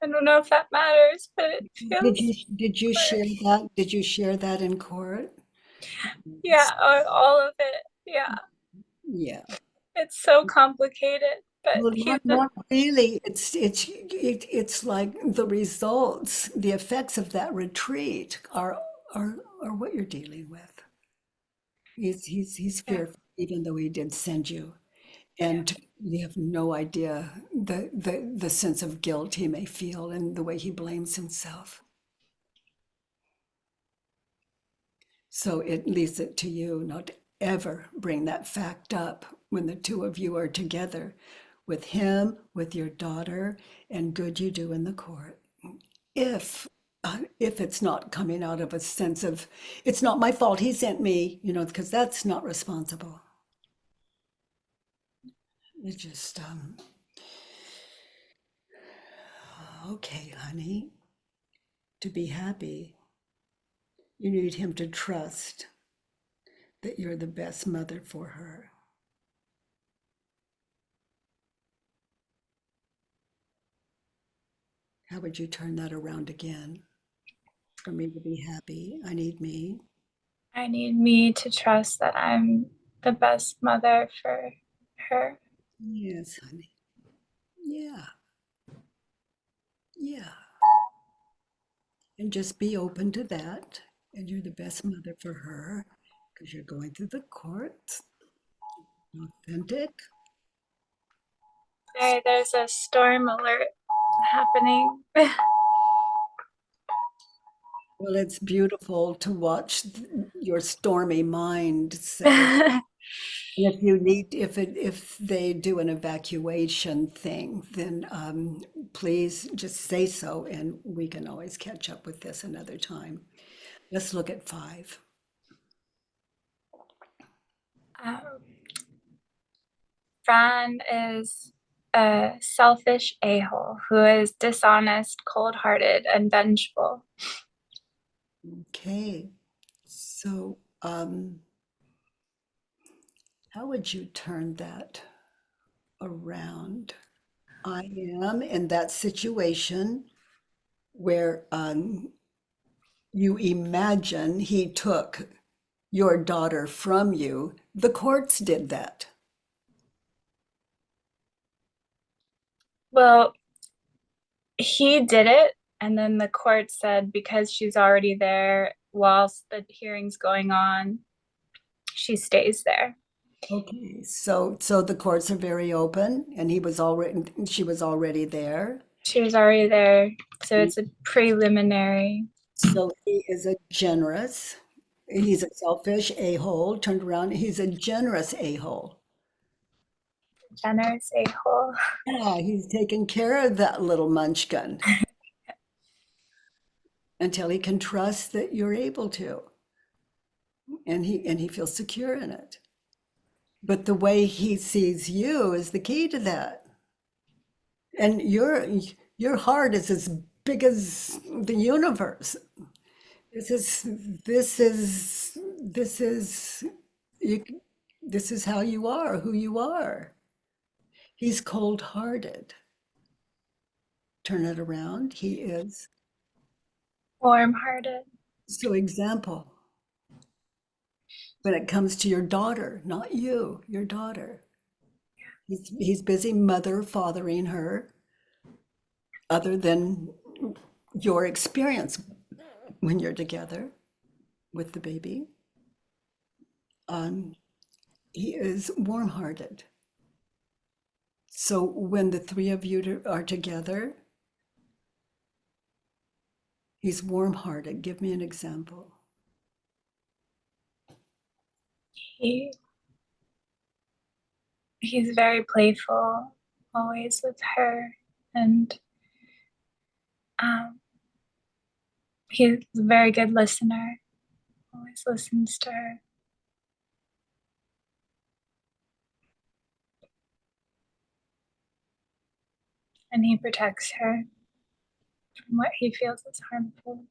D: don't know if that matters, but it feels.
A: Did you share that? Did you share that in court?
D: Yeah, all of it. Yeah.
A: Yeah.
D: It's so complicated, but
A: Well,
D: he's
A: not really. It's like the results, the effects of that retreat are what you're dealing with. He's fearful, even though he did send you, and you have no idea the sense of guilt he may feel and the way he blames himself. So it leaves it to you, not ever bring that fact up when the two of you are together with him, with your daughter, and good you do in the court. If it's not coming out of a sense of, it's not my fault, he sent me, because that's not responsible. It's just, okay, honey, to be happy, you need him to trust that you're the best mother for her. How would you turn that around again? For me to be happy, I need me.
D: I need me to trust that I'm the best mother for her.
A: Yes, honey. Yeah. Yeah. And just be open to that. And you're the best mother for her because you're going through the courts. Authentic.
D: Sorry, there's a storm alert happening.
A: Well, it's beautiful to watch your stormy mind. So if you need, if they do an evacuation thing, then please just say so, and we can always catch up with this another time. Let's look at 5.
D: Fran is a selfish a-hole who is dishonest, cold-hearted, and vengeful.
A: Okay, so how would you turn that around? I am in that situation where you imagine he took your daughter from you. The courts did that.
D: Well, he did it, and then the court said because she's already there whilst the hearing's going on, she stays there.
A: Okay, so the courts are very open, and she was already there.
D: She was already there, so it's a preliminary.
A: So he's a selfish a-hole, turned around, he's a generous a-hole.
D: Generous a-hole.
A: Yeah, he's taking care of that little munchkin until he can trust that you're able to. And he feels secure in it. But the way he sees you is the key to that. And your heart is as big as the universe. This is how you are, who you are. He's cold-hearted. Turn it around. He is
D: Warm-hearted.
A: so example. When it comes to your daughter, not you, your daughter. He's busy fathering her, other than your experience when you're together with the baby. He is warm-hearted. So when the 3 of you are together, he's warm-hearted. Give me an example.
D: He's very playful, always with her, and he's a very good listener, always listens to her. And he protects her from what he feels is harmful.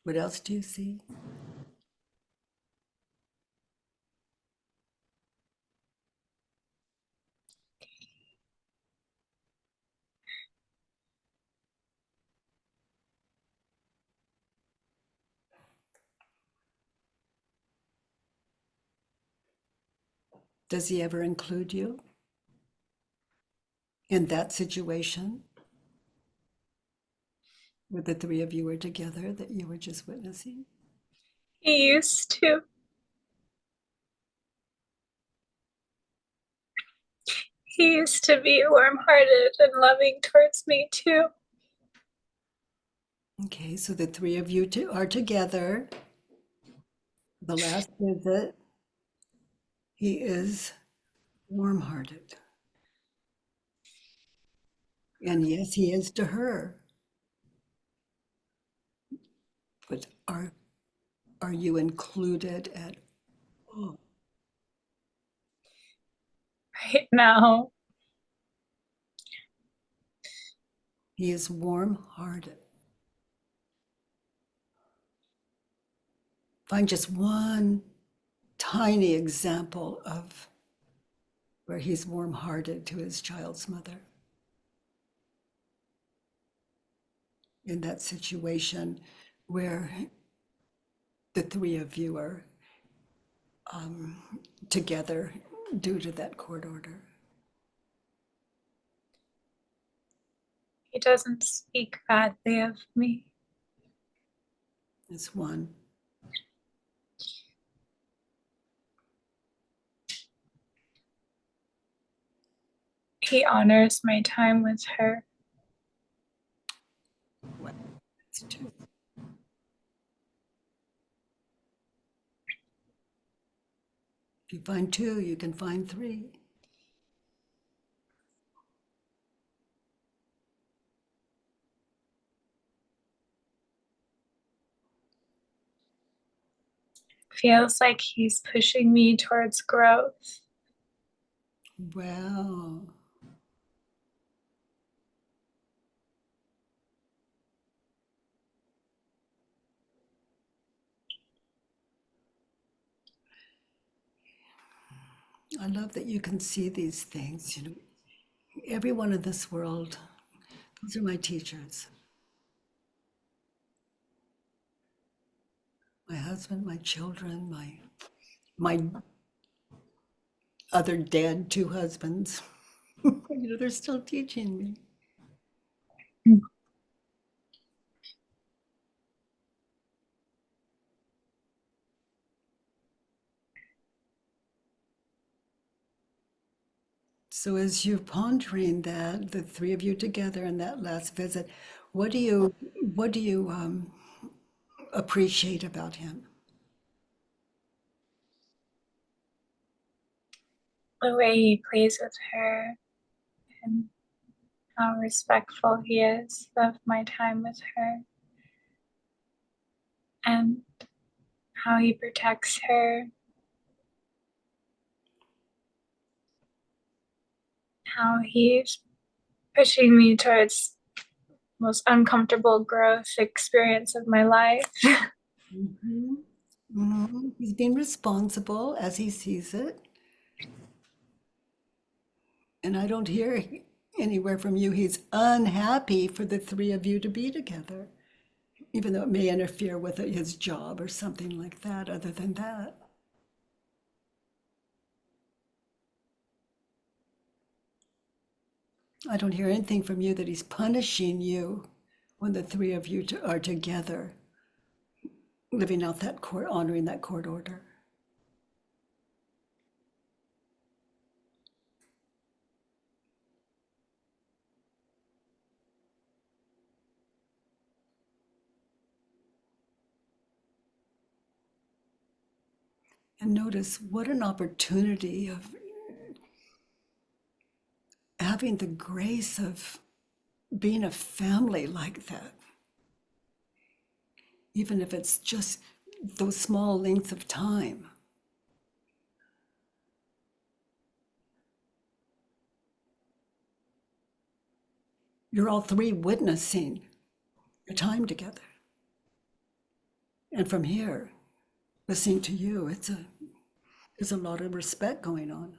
A: What else do you see? Does he ever include you in that situation where the 3 of you were together that you were just witnessing?
D: He used to. He used to be warm-hearted and loving towards me too.
A: Okay, so the three of you are together. The last visit, he is warm-hearted. And yes, he is to her. But are you included at all?
D: Right now,
A: He is warm-hearted. Find just one tiny example of where he's warm-hearted to his child's mother. In that situation where the three of you are together due to that court order.
D: he doesn't speak badly of me.
A: It's one.
D: He honors my time with her.
A: Well, it's two. If you find two, you can find three.
D: Feels like he's pushing me towards growth.
A: Well, I love that you can see these things. You know, everyone in this world, those are my teachers. My husband, my children, my other dead two husbands. You know, they're still teaching me. So as you're pondering that, the three of you together in that last visit, what do you appreciate about him?
D: The way he plays with her and how respectful he is of my time with her, and how he protects her, how he's pushing me towards the most uncomfortable growth experience of my life.
A: He's being responsible as he sees it. And I don't hear anywhere from you he's unhappy for the three of you to be together, even though it may interfere with his job or something like that. Other than that, I don't hear anything from you that he's punishing you when the three of you are together, living out that court, honoring that court order. And notice what an opportunity of having the grace of being a family like that. Even if it's just those small lengths of time. You're all three witnessing your time together. And from here, listening to you, there's a lot of respect going on.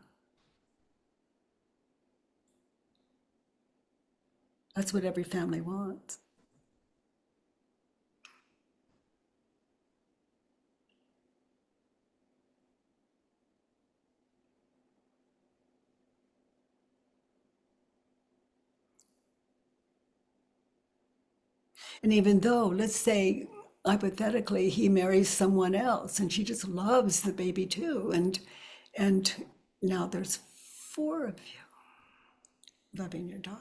A: That's what every family wants. And even though, let's say, hypothetically, he marries someone else and she just loves the baby too, and now there's four of you. loving your daughter.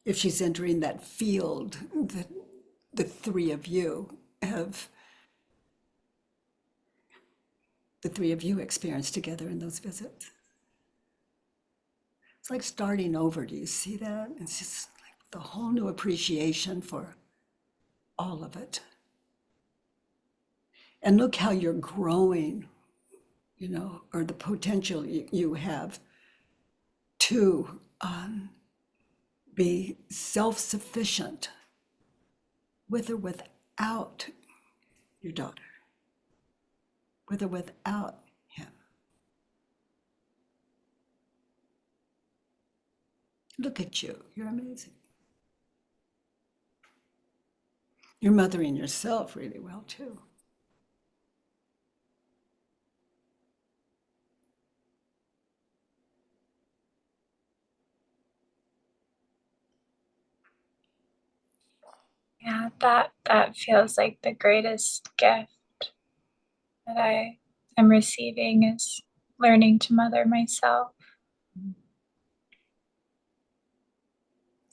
A: If she's entering that field that the three of you experienced together in those visits. It's like starting over. Do you see that? It's just like the whole new appreciation for all of it. And look how you're growing, or the potential you have to be self-sufficient with or without your daughter, with or without him. Look at you, you're amazing. You're mothering yourself really well too.
D: Yeah, that feels like the greatest gift that I am receiving is learning to mother myself.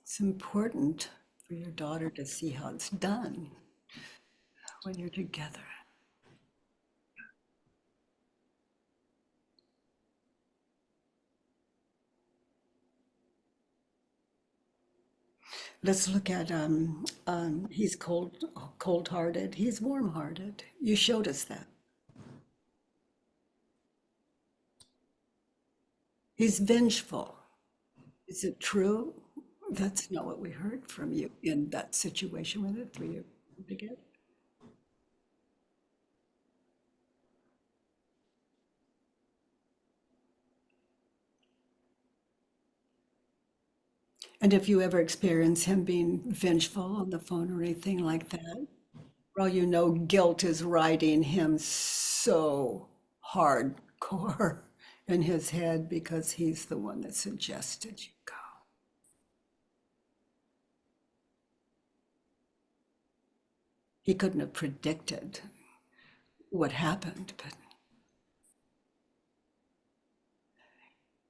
A: It's important for your daughter to see how it's done when you're together. Let's look at, he's cold-hearted, he's warm-hearted. You showed us that. He's vengeful. Is it true? That's not what we heard from you in that situation with the three of you together. And if you ever experience him being vengeful on the phone or anything like that, well, guilt is riding him so hardcore in his head because he's the one that suggested you go. He couldn't have predicted what happened, but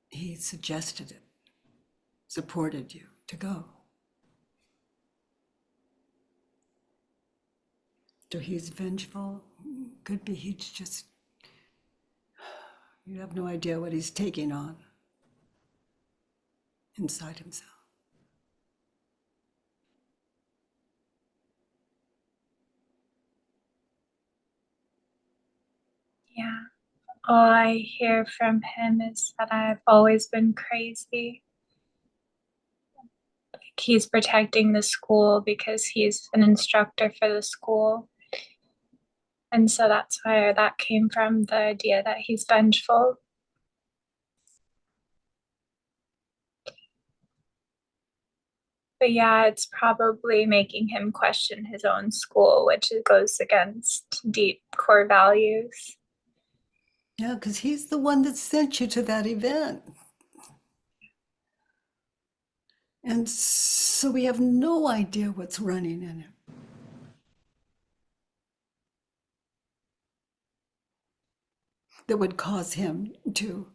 A: he suggested it, supported you to go. So he's vengeful. Could be he's just, you have no idea what he's taking on inside himself.
D: Yeah. All I hear from him is that I've always been crazy. Like he's protecting the school because he's an instructor for the school. And so that's where that came from, the idea that he's vengeful. But yeah, it's probably making him question his own school, which goes against deep core values.
A: Yeah, because he's the one that sent you to that event. And so we have no idea what's running in him. That would cause him to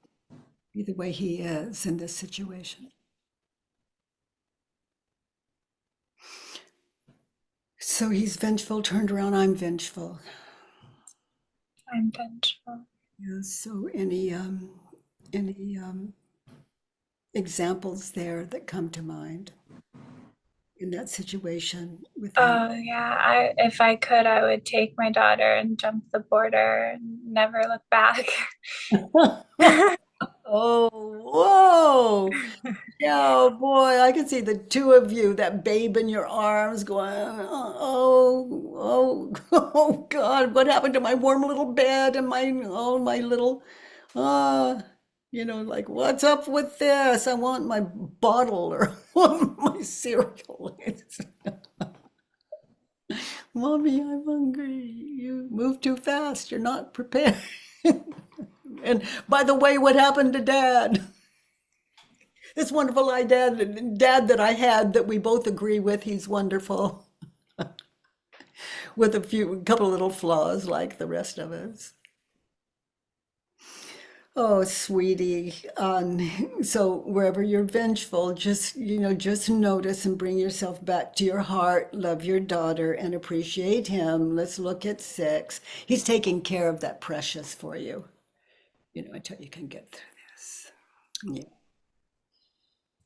A: be the way he is in this situation. So he's vengeful, turned around, I'm vengeful.
D: I'm vengeful.
A: Yeah, so any examples there that come to mind in that situation with him?
D: Oh yeah, if I could, I would take my daughter and jump the border and never look back.
A: Oh, whoa. Yeah, boy, I can see the two of you, that babe in your arms going, oh God, what happened to my warm little bed and my little, like, what's up with this? I want my bottle or I want my cereal. Mommy, I'm hungry. You move too fast. You're not prepared. And by the way, what happened to Dad? This wonderful dad that I had that we both agree with, he's wonderful. With a couple of little flaws like the rest of us. Oh, sweetie. So wherever you're vengeful, just notice and bring yourself back to your heart. Love your daughter and appreciate him. Let's look at 6. He's taking care of that precious for you, until you can get through this. Yeah.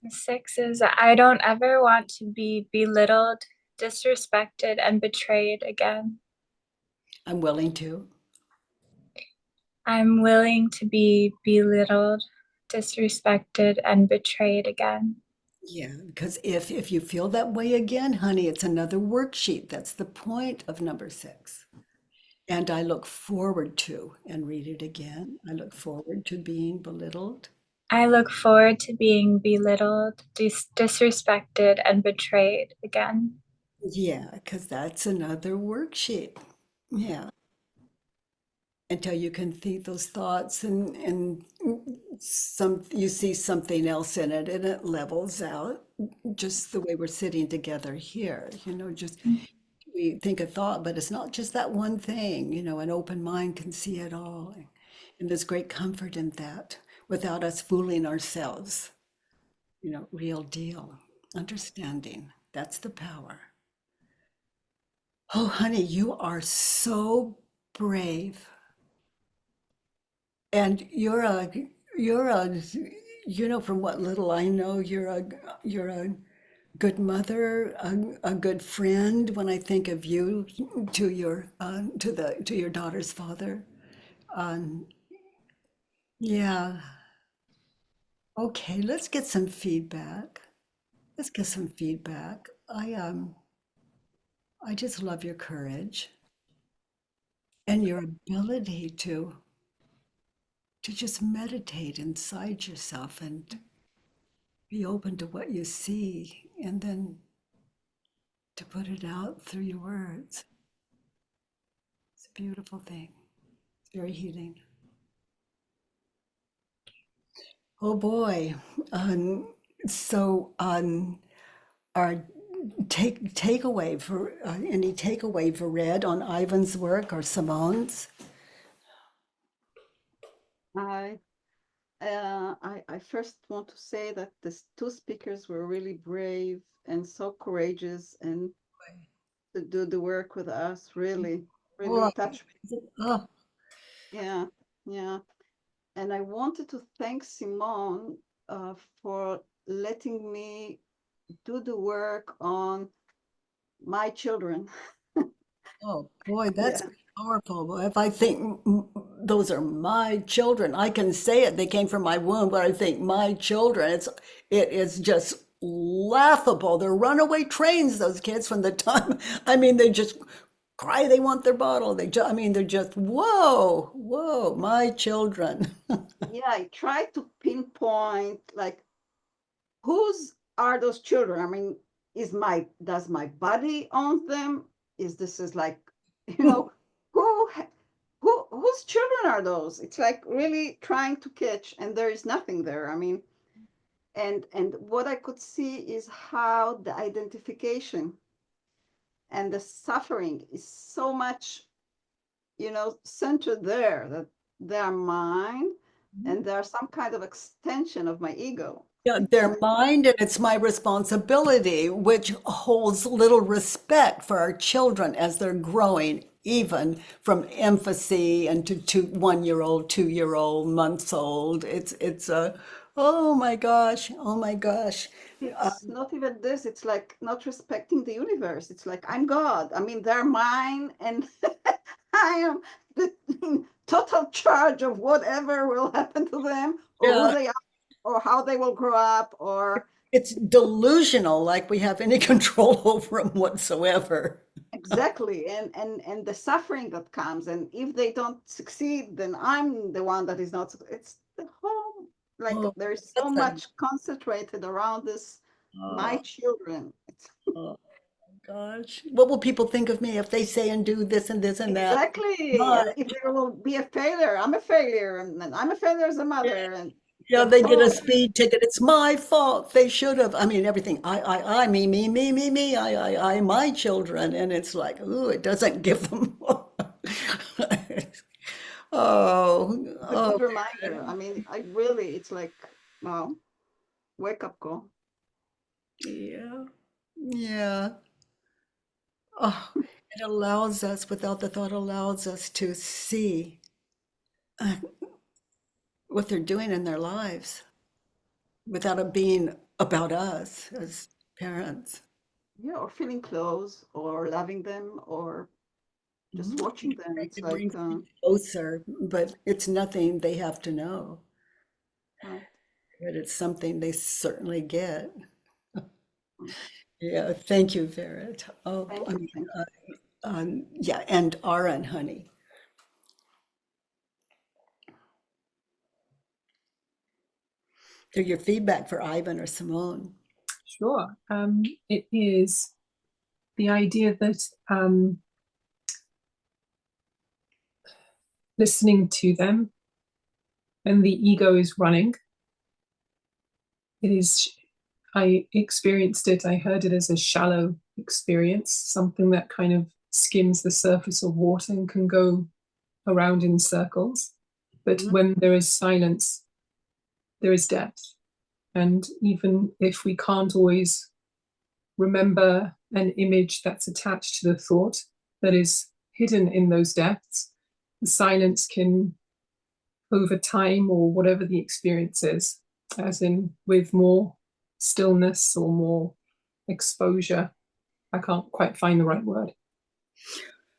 D: 6 is I don't ever want to be belittled, disrespected, and betrayed again.
A: I'm willing to.
D: I'm willing to be belittled, disrespected, and betrayed again.
A: Yeah, because if you feel that way again, honey, it's another worksheet. That's the point of number 6. And I look forward to, and read it again. I look forward to being belittled.
D: I look forward to being belittled, disrespected, and betrayed again.
A: Yeah, because that's another worksheet. Yeah. Until you can think those thoughts and you see something else in it and it levels out, just the way we're sitting together here, just we think a thought, but it's not just that one thing, an open mind can see it all. And there's great comfort in that without us fooling ourselves, real deal, understanding. That's the power. Oh, honey, you are so brave. And you're a, from what little I know, you're a good mother, a good friend. When I think of you to your daughter's father, yeah. Okay, let's get some feedback. I just love your courage and your ability to just meditate inside yourself and be open to what you see and then to put it out through your words. It's a beautiful thing. It's very healing. Oh boy. Our takeaway for any takeaway for Red on Ivan's work or Simone's?
E: I first want to say that the 2 speakers were really brave and so courageous and to do the work with us, really
A: Oh,
E: touched me.
A: oh,
E: Yeah. And I wanted to thank Simone for letting me do the work on my children.
A: oh boy, that's powerful. If I think those are my children, I can say it. They came from my womb, but I think my children. It is just laughable. They're runaway trains. Those kids from the time. I mean, they just cry. They want their bottle. They're just whoa, my children.
E: Yeah, I tried to pinpoint like whose are those children? I mean, does my body own them? Is like, whose children are those? It's like really trying to catch, and there is nothing there. I mean, and what I could see is how the identification and the suffering is so much, centered there, that they are mine, and they are some kind of extension of my ego.
A: Yeah, their mind, and it's my responsibility, which holds little respect for our children as they're growing, even from infancy and to 1-year-old, 2-year-old, months old. It's a, oh my gosh, oh my gosh.
E: It's not even this. It's like not respecting the universe. It's like I'm God. I mean, they're mine, and I am the total charge of whatever will happen to them, or
A: Yeah.
E: who they are, or how they will grow up, or
A: It's delusional, like we have any control over them whatsoever.
E: exactly, and the suffering that comes, and if they don't succeed, then I'm the one that is not. It's the whole, like,
A: Oh,
E: there's so
A: that's
E: much concentrated around this, my
A: oh,
E: children.
A: oh gosh. What will people think of me if they say and do this and this and that?
E: Exactly. And if there will be a failure, I'm a failure, and I'm a failure as a mother, and
A: Yeah,
E: the
A: they get a
E: whole,
A: speed ticket. It's my fault. They should have. I mean, everything. I, me, I, my children. And it's like, ooh, it doesn't give them. Oh,
E: It's a
A: oh,
E: good reminder. I mean, it's like, wow, wake up call.
A: yeah, yeah. Oh, it allows us, without the thought, allows us to see uh, what they're doing in their lives without it being about us as parents.
E: Yeah, or feeling close, or loving them, or just
A: Mhm.
E: watching them. It's
A: It
E: like,
A: brings them closer, but it's nothing they have to know.
E: right.
A: But it's something they certainly get.
E: Mm.
A: Yeah, thank you, Verit. Oh,
E: Thank
A: I
E: you.
A: mean,
E: Thank you.
A: yeah, and Aaron, honey. So your feedback for Ivan or Simone.
F: Sure. It is the idea that listening to them when the ego is running, I experienced it, I heard it as a shallow experience, something that kind of skims the surface of water and can go around in circles. But when there is silence, there is depth. And even if we can't always remember an image that's attached to the thought that is hidden in those depths, the silence can, over time or whatever the experience is, as in with more stillness or more exposure, I can't quite find the right word,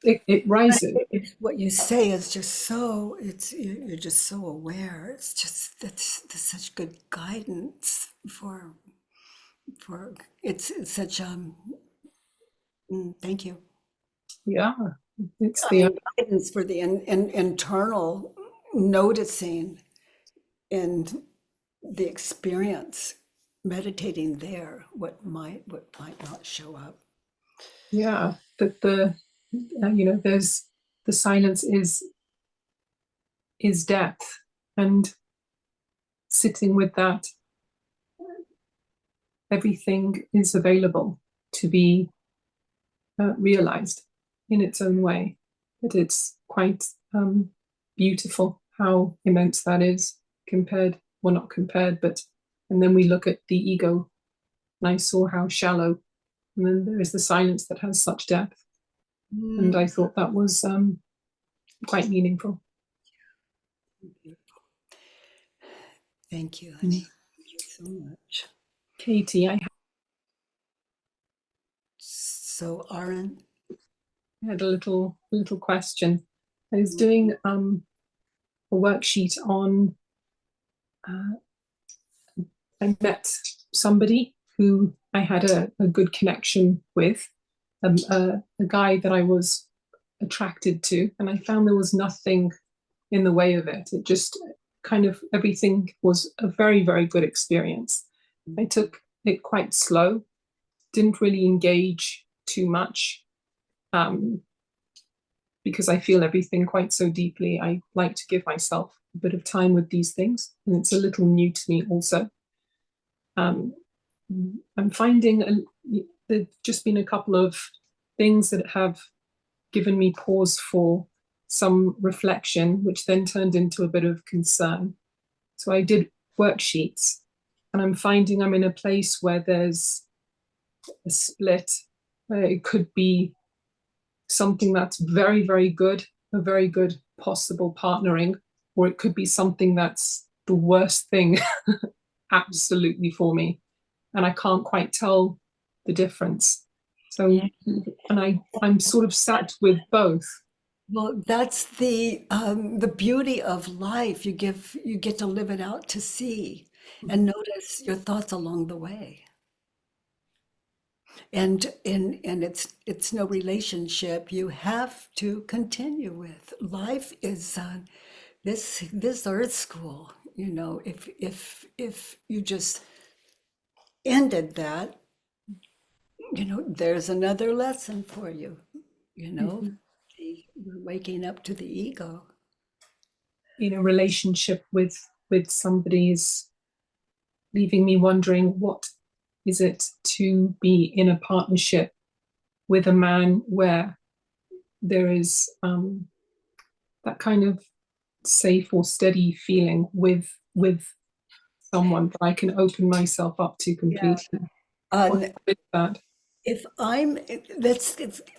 F: it rises.
A: What you say is just so, you're just so aware. It's just, that's such good guidance for it's such, thank you.
F: Yeah, it's
A: I
F: the
A: mean, guidance for the internal noticing and the experience, meditating there, what might not show up.
F: yeah, that the there's the silence is depth, and sitting with that, everything is available to be realized in its own way. That it's quite beautiful how immense that is compared, well, not compared, but, and then we look at the ego, and I saw how shallow, and then there is the silence that has such depth. And I thought that was quite meaningful.
A: Thank you, honey. Thank you so much.
F: Katie, I
A: So, Aaron,
F: had a little question. I was doing a worksheet on, I met somebody who I had a good connection with, a guy that I was attracted to, and I found there was nothing in the way of it. It just kind of, everything was a very, very good experience. I took it quite slow, didn't really engage too much, because I feel everything quite so deeply. I like to give myself a bit of time with these things, and it's a little new to me also. I'm finding there've just been a couple of things that have given me pause for some reflection, which then turned into a bit of concern. So I did worksheets, and I'm finding I'm in a place where there's a split, where it could be something that's very, very good, a very good possible partnering, or it could be something that's the worst thing absolutely for me. And I can't quite tell the difference. So, and I'm sort of sat with both.
A: well, that's the beauty of life. You get to live it out to see and notice your thoughts along the way. And it's no relationship you have to continue with. Life is this earth school. You know, if you just ended that, you know, there's another lesson for you. You know, we're waking up to the ego.
F: In a relationship with somebody is leaving me wondering, what is it to be in a partnership with a man where there is that kind of safe or steady feeling with someone that I can open myself up to completely. What is that?
A: If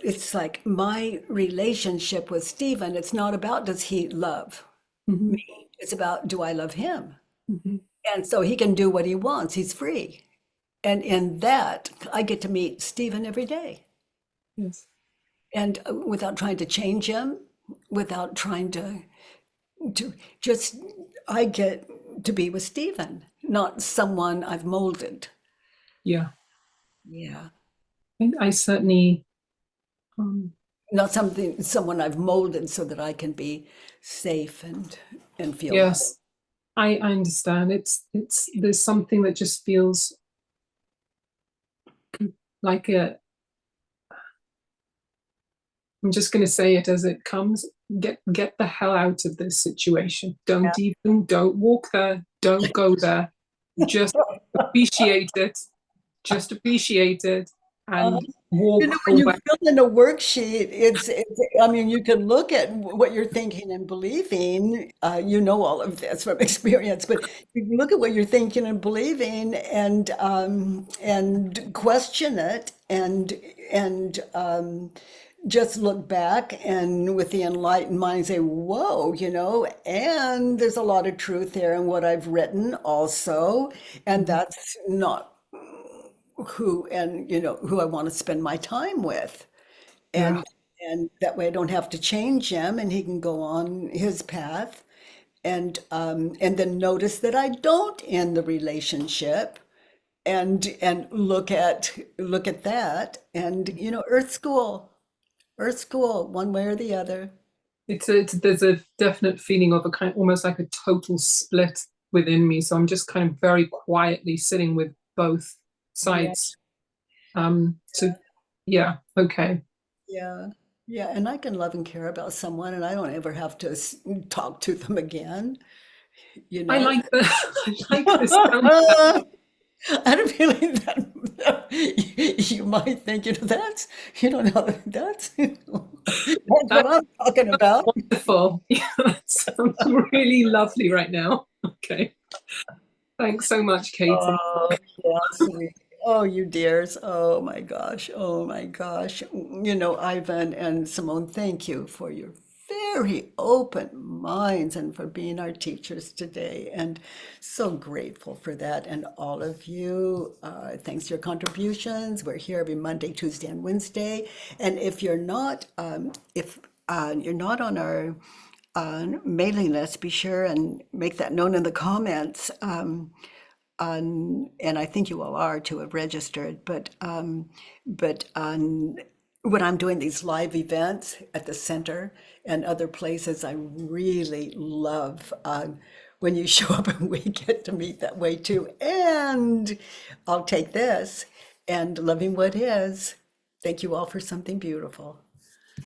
A: it's like my relationship with Stephen, it's not about does he love me? It's about do I love him? And so he can do what he wants. He's free. And in that, I get to meet Stephen every day.
F: Yes.
A: And without trying to change him, without trying to just, I get to be with Stephen, not someone I've molded.
F: Yeah.
A: Yeah.
F: I certainly,
A: Not someone I've molded so that I can be safe and feel
F: yes, I understand. It's there's something that just feels like I'm just going to say it as it comes. Get the hell out of this situation. Don't walk there. Don't go there. Just appreciate it. Just appreciate it and walk
A: when you
F: away.
A: fill in a worksheet, it's I mean, you can look at what you're thinking and believing. You know all of this from experience, but you can look at what you're thinking and believing and question it and just look back and with the enlightened mind say, whoa, and there's a lot of truth there in what I've written also. And that's not who I want to spend my time with. And that way I don't have to change him and he can go on his path. And then notice that I don't end the relationship and look at that and earth school, one way or the other.
F: There's a definite feeling of a kind, almost like a total split within me. So I'm just kind of very quietly sitting with both sides. So yeah, okay.
A: Yeah, and I can love and care about someone, and I don't ever have to talk to them again.
F: I like the I like this sound.
A: I had a feeling that you might think, that's that's what I'm talking about.
F: Wonderful. Yeah, that sounds really lovely right now. Okay. Thanks so much, Katie.
A: Oh, yeah, sweet. Oh, you dears. Oh my gosh. Oh my gosh. Ivan and Simone, thank you for your very open minds and for being our teachers today. And so grateful for that. And all of you, thanks to your contributions. We're here every Monday, Tuesday, and Wednesday. And if you're not, you're not on our mailing list, be sure and make that known in the comments. And I think you all are to have registered, but when I'm doing these live events at the center and other places, I really love when you show up and we get to meet that way too. And I'll take this and loving what is. Thank you all for something beautiful.